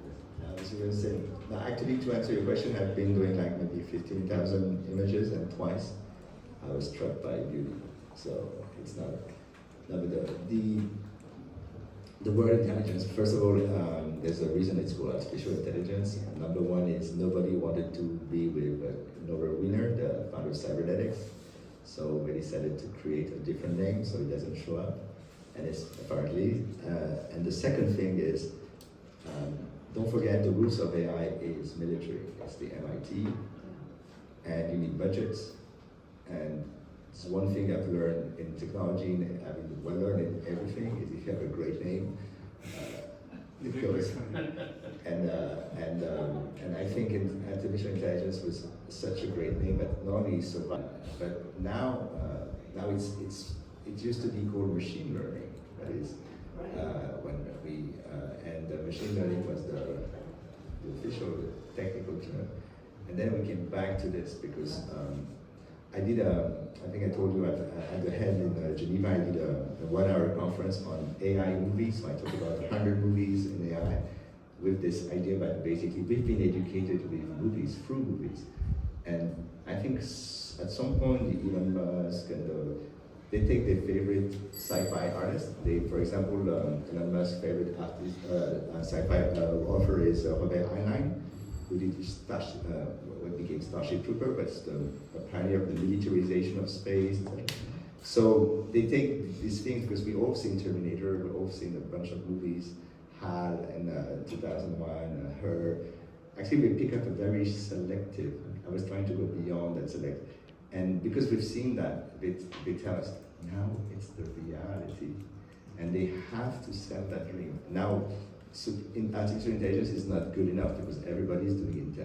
as you were saying, now actually to answer your question, I've been doing like maybe 15,000 images, and twice I was struck by beauty. So it's not The word intelligence, first of all, there's a reason it's called artificial intelligence. Number one is nobody wanted to be with Norbert Wiener, the founder of cybernetics. So we decided to create a different name so it doesn't show up. And it's apparently, and the second thing is, don't forget the roots of AI is military. It's the MIT, and you need budgets. And it's one thing I've learned in technology, well learned in everything, is if you have a great name, it goes. And I think artificial intelligence was such a great name, but not only survived, but now it used to be called machine learning. That is machine learning was the official technical term, and then we came back to this because I did I think I told you at the head in Geneva, I did a 1-hour conference on AI movies. So I talked about 100 movies in AI with this idea that basically we've been educated with movies, through movies. And I think at some point, the Elon Musk and they take their favorite sci-fi artist. For example, Elon Musk's favorite artist, sci-fi author is Robert Heinlein, who did what became Starship Trooper, but a pioneer of the militarization of space. So they take these things because we've all seen Terminator, we've all seen a bunch of movies, HAL and 2001, Her. Actually, we pick up a very selective. I was trying to go beyond that select. And because we've seen that, they tell us, now it's the reality. And they have to sell that dream. Now, artificial intelligence is not good enough because everybody's doing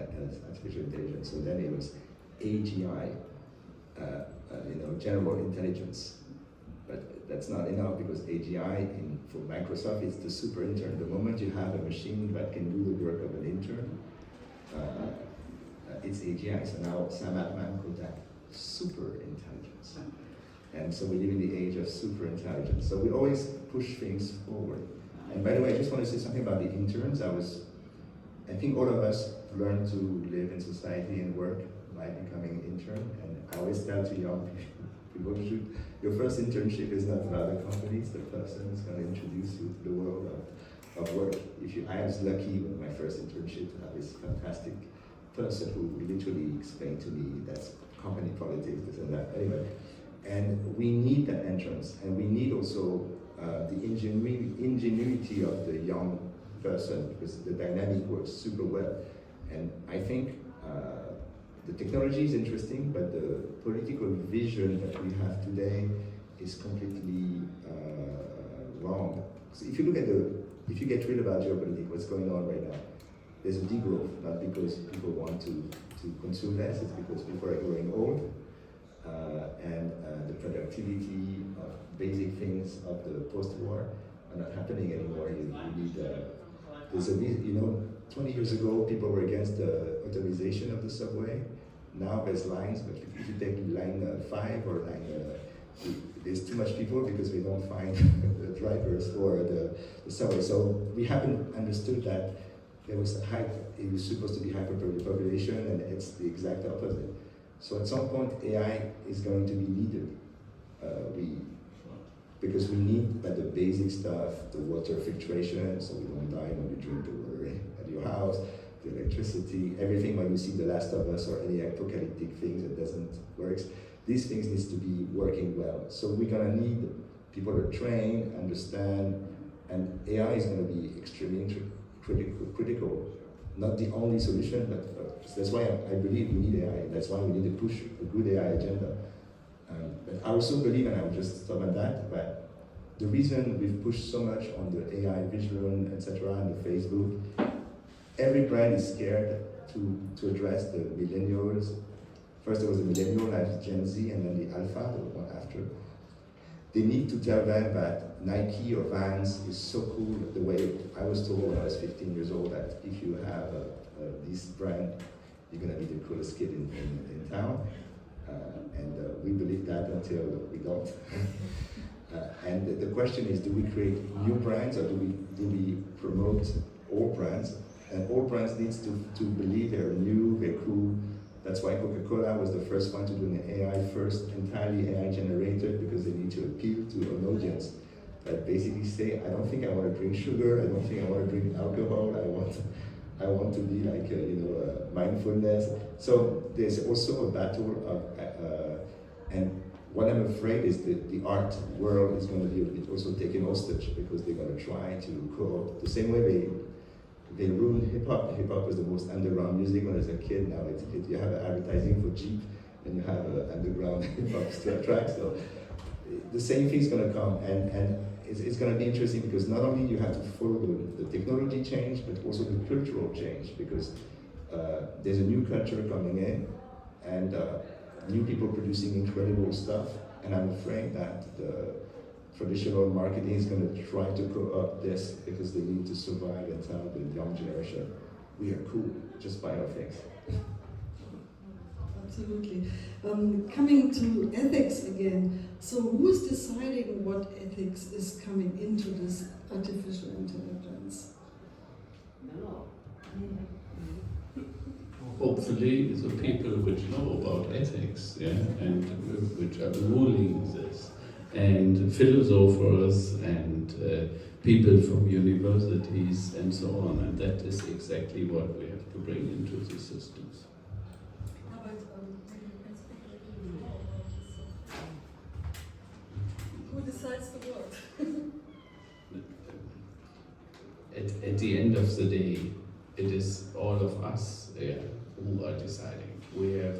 artificial intelligence. So then it was AGI, general intelligence. But that's not enough because AGI for Microsoft is the super intern. The moment you have a machine that can do the work of an intern, it's AGI. So now Sam Altman called that super intelligence. And so we live in the age of super intelligence. So we always push things forward. And by the way, I just want to say something about the interns. I think all of us learn to live in society and work by becoming an intern. And I always tell to young people, your first internship is not about the company, it's the person who's going to introduce you to the world of work. I was lucky with my first internship to have this fantastic person who literally explained to me that's company politics, this and that. Anyway, and we need that entrance, and we need also the ingenuity of the young person because the dynamic works super well. And I think the technology is interesting, but the political vision that we have today is completely wrong. So if you look at if you get real about geopolitics, what's going on right now, there's a degrowth, not because people want to consume less, it's because people are growing old, and the productivity of basic things of the post-war are not happening anymore. You need, there's a 20 years ago, people were against the automation of the subway. Now there's lines, but if you take line 5 or there's too much people because we don't find the drivers for the subway. So we haven't understood that there was it was supposed to be hyperpopulation, and it's the exact opposite. So at some point, AI is going to be needed. Because we need the basic stuff, the water filtration, so we don't die when we drink the water at your house, the electricity, everything when you see The Last of Us or any apocalyptic things that doesn't work. These things needs to be working well. So we're gonna need people to train, understand, and AI is gonna be extremely critical. Not the only solution, but that's why I believe we need AI. That's why we need to push a good AI agenda. But I also believe, and I'll just stop at that, but the reason we've pushed so much on the AI vision, etc., and the Facebook, every brand is scared to address the millennials. First there was the millennial, now it's Gen Z, and then the alpha, the one after. They need to tell them that Nike or Vans is so cool, the way I was told when I was 15 years old that if you have this brand, you're gonna be the coolest kid in town. And we believe that until we don't. And the question is, do we create new brands or do we promote old brands? And old brands needs to believe they're new, they're cool. That's why Coca-Cola was the first one to do an AI first, entirely AI generated, because they need to appeal to an audience. that basically say, I don't think I want to drink sugar, I don't think I want to drink alcohol, I want to be like, mindfulness. So there's also a battle of, and what I'm afraid is that the art world is going to be a bit also taken hostage, because they're going to try to co-opt the same way they ruined hip-hop. Hip-hop was the most underground music when I was a kid. Now you have advertising for Jeep, and you have an underground hip-hop track. So the same thing's going to come, and it's going to be interesting, because not only you have to follow the technology change, but also the cultural change, because there's a new culture coming in, and new people producing incredible stuff, and I'm afraid that the traditional marketing is going to try to co-opt this, because they need to survive and tell the young generation, we are cool, just buy our things. Absolutely. Coming to ethics again, so who's deciding what ethics is coming into this artificial intelligence? No. Hopefully, the people which know about ethics, yeah, and which are ruling this, and philosophers and people from universities and so on, and that is exactly what we have to bring into the systems. Who decides the word? At the end of the day, it is all of us who are deciding. We have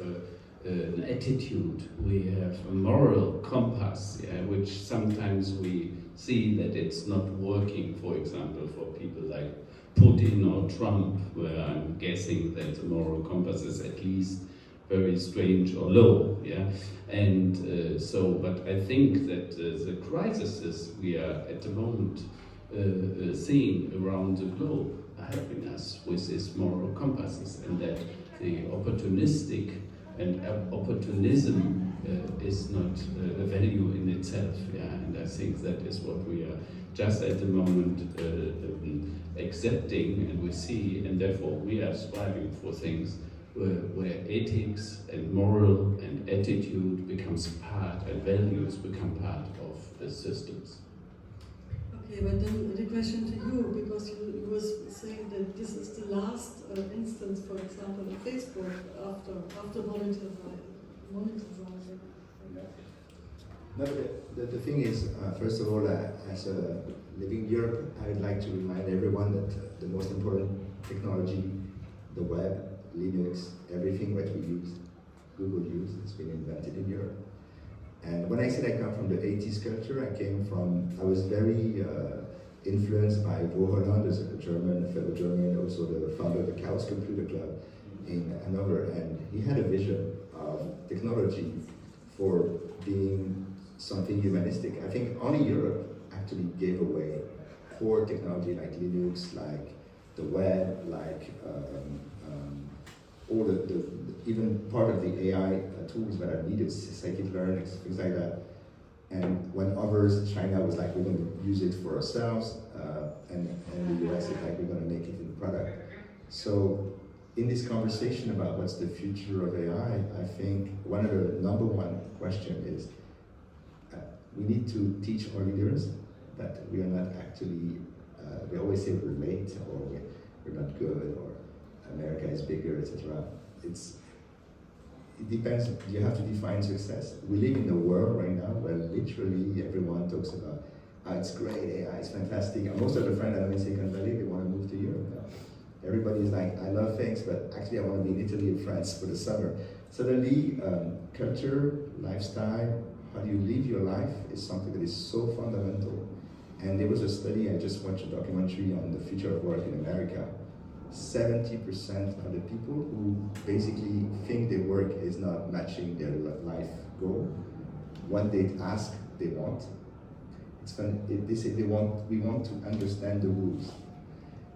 an attitude, we have a moral compass, which sometimes we see that it's not working, for example, for people like Putin or Trump, where I'm guessing that the moral compass is at least very strange or low, and but I think that the crises we are at the moment seeing around the globe are helping us with these moral compasses, and that the opportunistic and opportunism is not a value in itself, and I think that is what we are just at the moment accepting, and we see, and therefore we are striving for things where ethics and moral and attitude becomes part, and values become part of the systems. Okay, but then the question to you, because you were saying that this is the last instance, for example, of Facebook after monetizing. No, the thing is, first of all, as a living in Europe, I would like to remind everyone that the most important technology, the web, Linux, everything that we use, Google used, it's been invented in Europe. And when I said I come from the 80s culture, I was very influenced by Bo Holland, as a fellow German, also the founder of the Chaos Computer Club in Hanover, and he had a vision of technology for being something humanistic. I think only Europe actually gave away core technology like Linux, like the web, like all the even part of the AI tools that are needed, scikit-learn, things like that. And when others, China was like, we're going to use it for ourselves, and the US is like, we're going to make it in the product. So in this conversation about what's the future of AI, I think one of the number one question is, we need to teach our leaders that we are not actually, we always say we're late, or we're not good, or America is bigger, etc. It depends, you have to define success. We live in a world right now where literally everyone talks about, it's great, AI is fantastic. And most of the friends that I'm in Silicon Valley, they want to move to Europe now. Everybody's like, I love things, but actually I want to be in Italy and France for the summer. Suddenly, culture, lifestyle, how you live your life is something that is so fundamental. And there was a study, I just watched a documentary on the future of work in America. 70% of the people who basically think their work is not matching their life goal, what they ask, they want. It's fun. They say we want to understand the rules.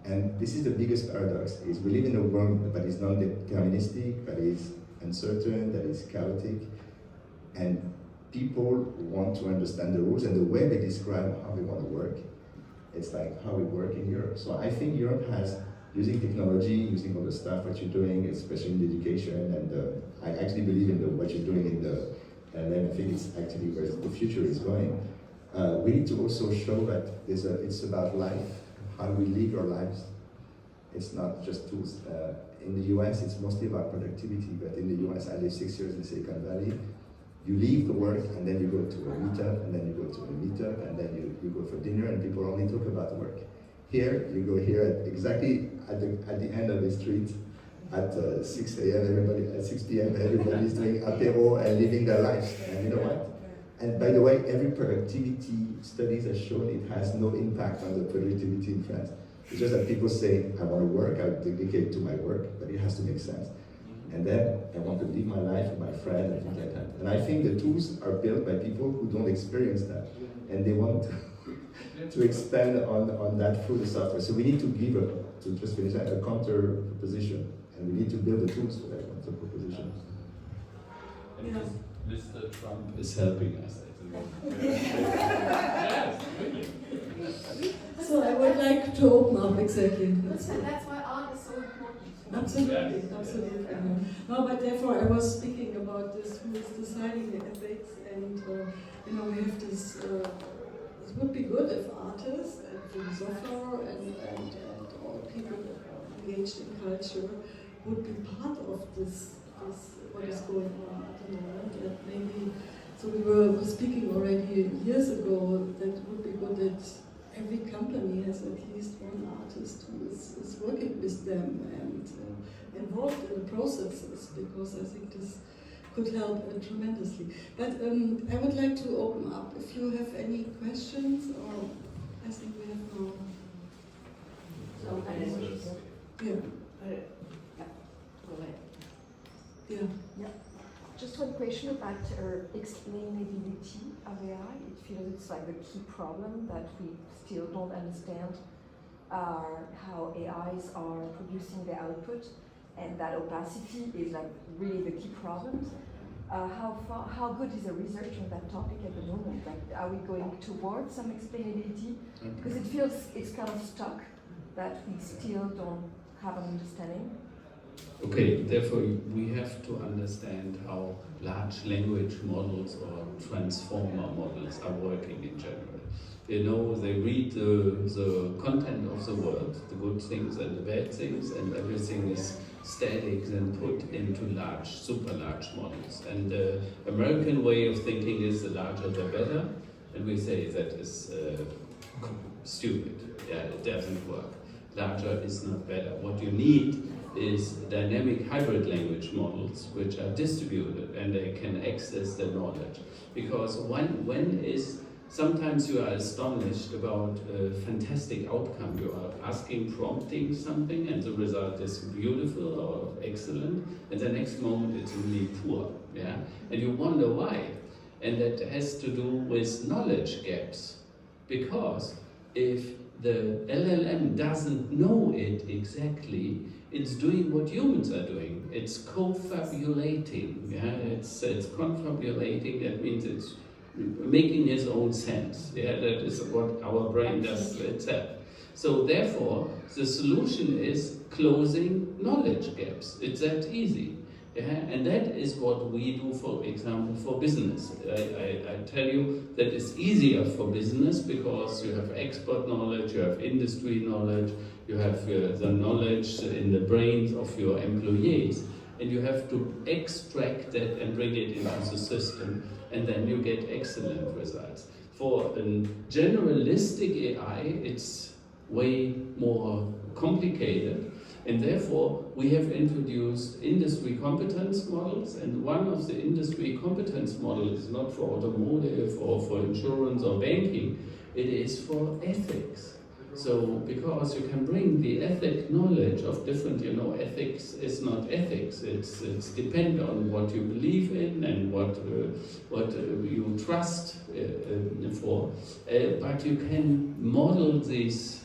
And this is the biggest paradox, is we live in a world that is non-deterministic, that is uncertain, that is chaotic, and people want to understand the rules, and the way they describe how they want to work, it's like how we work in Europe. So I think Europe has, using technology, using all the stuff that you're doing, especially in education, and I actually believe in what you're doing in the, and then I think it's actually where the future is going. we need to also show that it's about life, how we live our lives. It's not just tools. In the US, it's mostly about productivity, but in the US, I lived 6 years in Silicon Valley. You leave the work, and then you go to a meetup, and then you go to a meetup, and then you go for dinner, and people only talk about work. Here, you go here exactly at the end of the street, at 6 a.m., everybody, at 6 p.m., everybody's doing apéro and living their lives. And you know what? And by the way, every productivity studies have shown it has no impact on the productivity in France. It's just that people say, I want to work, I'll dedicate to my work, but it has to make sense. And then I want to live my life with my friends and things like that. And I think the tools are built by people who don't experience that. And they want to expand on that through the software. So we need to give to just finish that, a counter proposition. And we need to build the tools for that counter proposition. And Mr. Trump is helping us at the moment. Yes, really. So I would like to open up exactly. That's why art is so important. Absolutely, absolutely. No, but therefore I was speaking about this, who is deciding the ethics, and we have this. It would be good if artists and philosophers and all people engaged in culture would be part of this what is going on at the moment. And maybe, so we were speaking already years ago that it would be good that every company has at least one artist who is working with them and involved in the processes, because I think this could help tremendously. But I would like to open up if you have any questions, or I think we have now. Yeah. Go ahead. Yeah. Just one question about explainability of AI. It feels it's like the key problem that we still don't understand how AIs are producing the output, and that opacity is like really the key problem. How good is the research on that topic at the moment? Like, are we going towards some explainability? Because it feels it's kind of stuck, that we still don't have an understanding. Okay, therefore we have to understand how large language models or transformer models are working in general. You know, they read the content of the world, the good things and the bad things, and everything is static and put into large, super large models. And the American way of thinking is the larger the better, and we say that is stupid. Yeah, it doesn't work. Larger is not better. What you need is dynamic hybrid language models which are distributed and they can access the knowledge. Because sometimes you are astonished about a fantastic outcome. You are prompting something and the result is beautiful or excellent, and the next moment it's really poor. Yeah? And you wonder why. And that has to do with knowledge gaps. Because if the LLM doesn't know it exactly, it's doing what humans are doing. It's confabulating. Yeah? It's confabulating. That means it's making its own sense. Yeah, that is what our brain does itself. So therefore, the solution is closing knowledge gaps. It's that easy. Yeah? And that is what we do, for example, for business. I tell you that it's easier for business because you have expert knowledge, you have industry knowledge, you have the knowledge in the brains of your employees, and you have to extract that and bring it into the system, and then you get excellent results. For a generalistic AI, it's way more complicated, and therefore we have introduced industry competence models, and one of the industry competence models is not for automotive or for insurance or banking, it is for ethics. So, because you can bring the ethic knowledge of different, ethics is not ethics. It's depend on what you believe in and what you trust for. But you can model these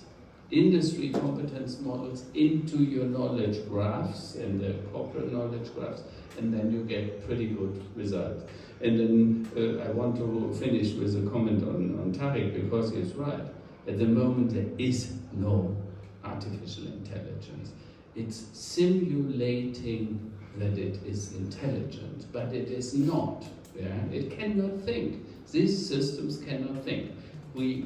industry competence models into your knowledge graphs and the corporate knowledge graphs, and then you get pretty good results. And then I want to finish with a comment on Tariq, because he's right. At the moment, there is no artificial intelligence. It's simulating that it is intelligent, but it is not. Yeah? It cannot think. These systems cannot think. We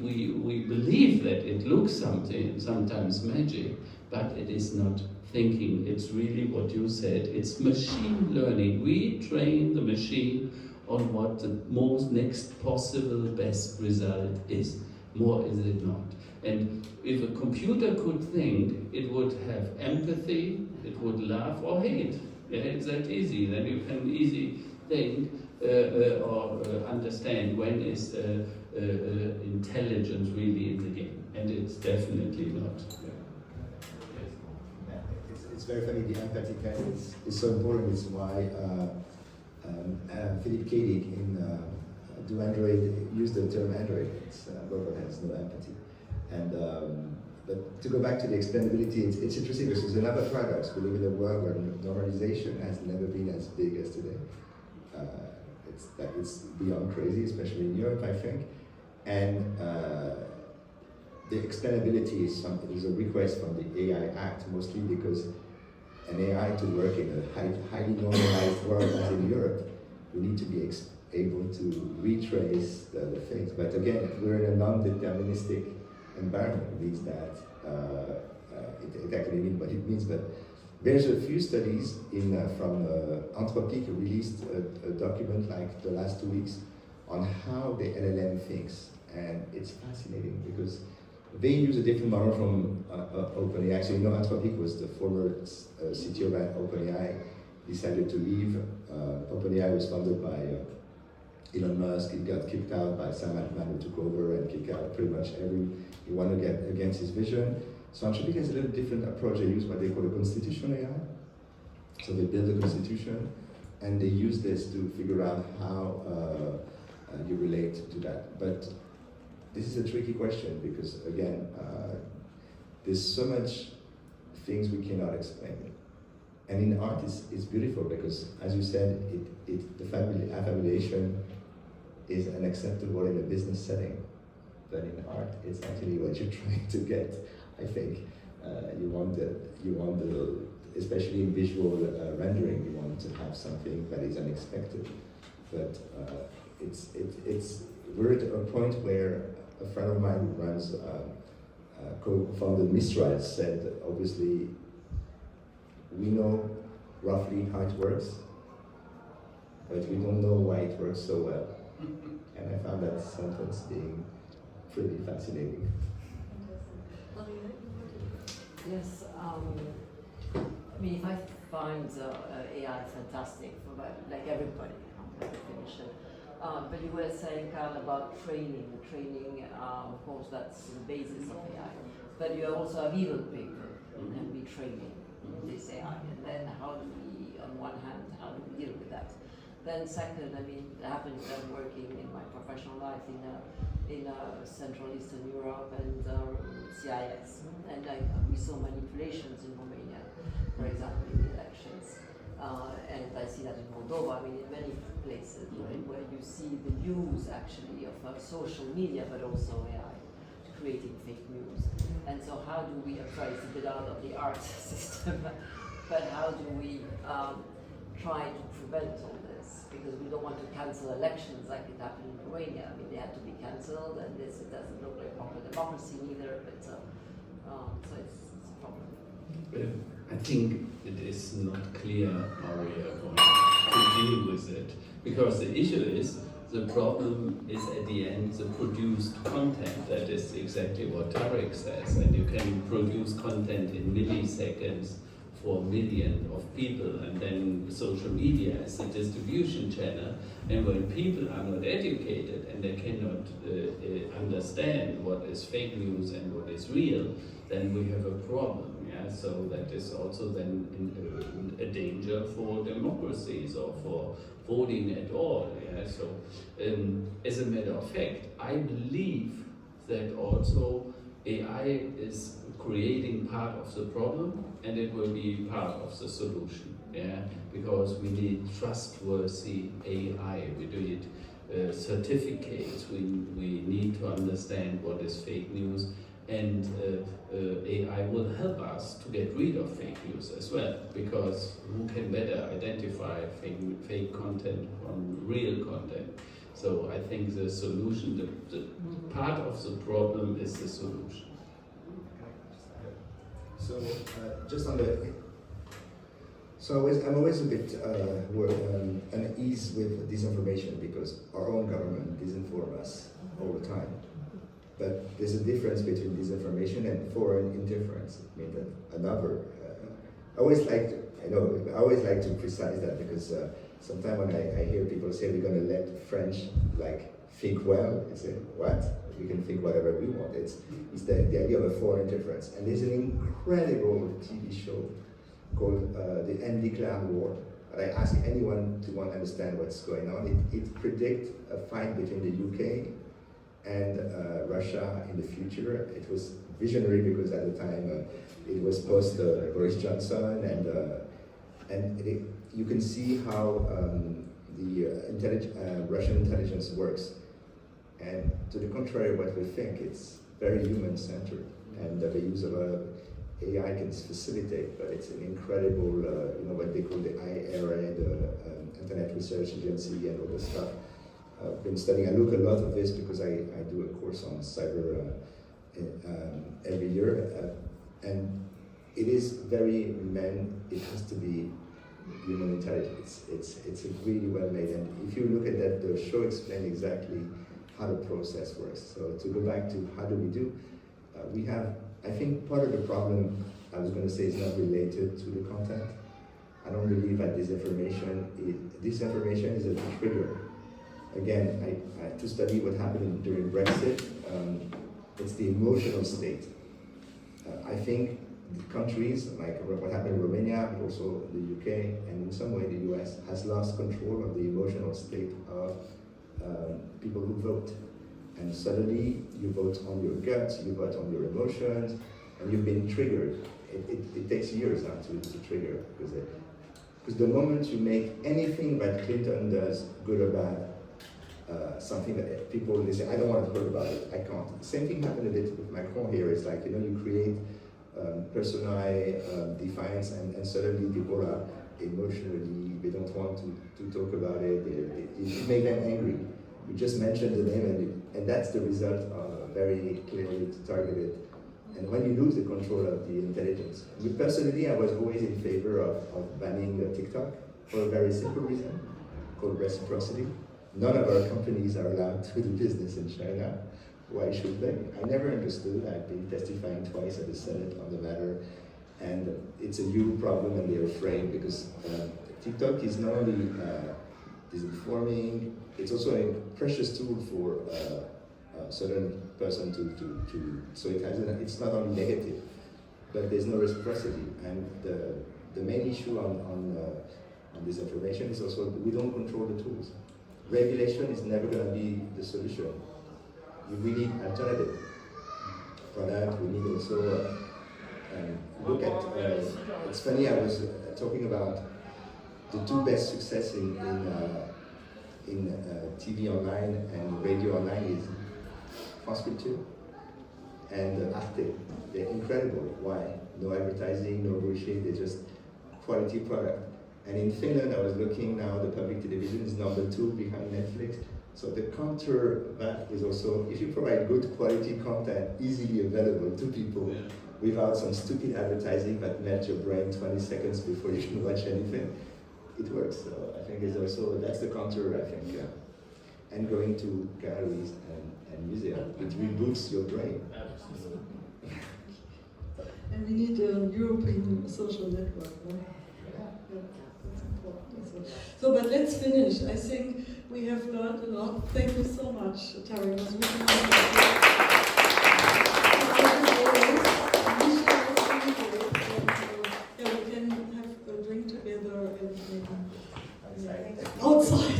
believe that it looks something, sometimes magic, but it is not thinking. It's really what you said. It's machine learning. We train the machine on what the most next possible best result is. More is it not. And if a computer could think, it would have empathy, it would laugh or hate. Yeah, it's that easy. Then you can easily think or understand when is intelligence really in the game. And it's definitely not. It's very funny, the empathy kind is so important. It's why Philip K. Dick in Do Android used the term Android. It's robot has no empathy. And but to go back to the explainability, it's interesting because there's another paradox. We live in a world where normalization has never been as big as today. It's beyond crazy, especially in Europe, I think. And the explainability is a request from the AI Act, mostly because an AI to work in a highly normalized world as in Europe, we need to be able to retrace the things. But again, we're in a non-deterministic environment. It means that it actually means what it means. But there's a few studies from Anthropic released a document like the last 2 weeks on how the LLM thinks, and it's fascinating because they use a different model from OpenAI. So you know, Anthropic was the former CTO at OpenAI, decided to leave. OpenAI was founded by Elon Musk. It got kicked out by Sam Altman, who took over and kicked out pretty much everyone to get against his vision. So Anthropic has a little different approach. They use what they call a constitutional AI. So they build a constitution, and they use this to figure out how you relate to that. But this is a tricky question because, again, there's so much things we cannot explain. And in art, it's beautiful because, as you said, the affiliation is unacceptable in a business setting. But in art, it's actually what you're trying to get, I think. You want the, especially in visual rendering, you want to have something that is unexpected. But we're at a point where a friend of mine who runs, co-founded Mistral said, obviously, we know roughly how it works, but we don't know why it works so well. And I found that sentence being pretty fascinating. Yes, I mean, I find AI fantastic, like everybody, by definition. But you were saying, Karl, about training. Training, of course, that's the basis of AI. But you also have evil people who can be training this AI. And then how do we, on one hand, how do we deal with that? Then second, I mean, I happen to be working in my professional life in Central Eastern Europe and CIS. And we saw manipulations in Romania, for example, in the elections. And I see that in Moldova, I mean, in many places, right, where you see the use actually of social media, but also AI, creating fake news. And so how do we, I'm sorry, it's a bit out of the art system, but how do we try to prevent all this? Because we don't want to cancel elections like it happened in Romania. I mean, they had to be cancelled, and it doesn't look like proper democracy either, but so it's a problem. I think it is not clear how we are going to deal with it, because the issue is, the problem is at the end the produced content. That is exactly what Tariq says, and you can produce content in milliseconds for millions of people, and then social media is the distribution channel. And when people are not educated and they cannot understand what is fake news and what is real, then we have a problem. Yeah, so that is also then a danger for democracies or for voting at all. Yeah, so as a matter of fact, I believe that also AI is creating part of the problem, and it will be part of the solution. Yeah, because we need trustworthy AI. We do it certificates. We need to understand what is fake news. And AI will help us to get rid of fake news as well, because who can better identify fake content from real content So I think the solution, the part of the problem is the solution. So just on the, I'm always a bit unease with disinformation because our own government disinforms us all the time. But there's a difference between disinformation and foreign interference. I mean that another. I always like to precise that because sometimes when I hear people say we're going to let French think well, I say what? We can think whatever we want. It's the idea of a foreign interference. And there's an incredible TV show called The Undeclared War. And I ask anyone to want to understand what's going on. It predicts a fight between the UK and Russia in the future. It was visionary because at the time it was post Boris Johnson, and you can see how the Russian intelligence works. And to the contrary, what we think, it's very human-centered, and the use of AI can facilitate, but it's an incredible, what they call the IRA, the Internet Research Agency, and all this stuff. I've been studying. I look a lot of this because I do a course on cyber every year, and it is very it has to be human intelligence. It's really well made, and if you look at that, the show explains exactly how the process works. So to go back to how do we do, we have, I think part of the problem I was going to say is not related to the content. I don't believe that disinformation is a trigger. Again, I had to study what happened during Brexit. It's the emotional state. I think the countries, like what happened in Romania, but also the UK, and in some way the US, has lost control of the emotional state of people who vote. And suddenly you vote on your guts, you vote on your emotions, and you've been triggered. It takes years now to trigger, because the moment you make anything that Clinton does, good or bad, something that people, they say, I don't want to hear about it, I can't. The same thing happened a bit with Macron here. It's like, you create personal defiance, and suddenly people are emotionally, they don't want to talk about it, you make them angry. You just mentioned the name, and that's the result of very clearly targeted. And when you lose the control of the intelligence. Personally, I was always in favor of banning TikTok for a very simple reason, called reciprocity. None of our companies are allowed to do business in China. Why should they? I never understood. I've been testifying twice at the Senate on the matter, and it's a huge problem, and they're afraid because TikTok is not only disinforming, it's also a precious tool for a certain person to so it's not only negative, but there's no reciprocity. And the main issue on this information is also we don't control the tools. Regulation is never going to be the solution. We need alternative. For that, we need also look at. It's funny. I was talking about the two best success in TV online and radio online is PASQUER 2 and Arte. They're incredible. Why? No advertising, no bullshit. They're just quality product. And in Finland, I was looking now, the public television is number 2 behind Netflix. So the counter that is also, if you provide good quality content easily available to people without some stupid advertising that melts your brain 20 seconds before you can watch anything, it works. So I think it's also, that's the counter, I think. And going to galleries and museums, it reboots your brain. And we need a European social network, right? So, but let's finish. I think we have learned a lot. Thank you so much, Tariq. It was really we can have a drink together and outside.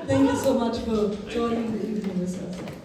Thank you so much for joining the evening with us.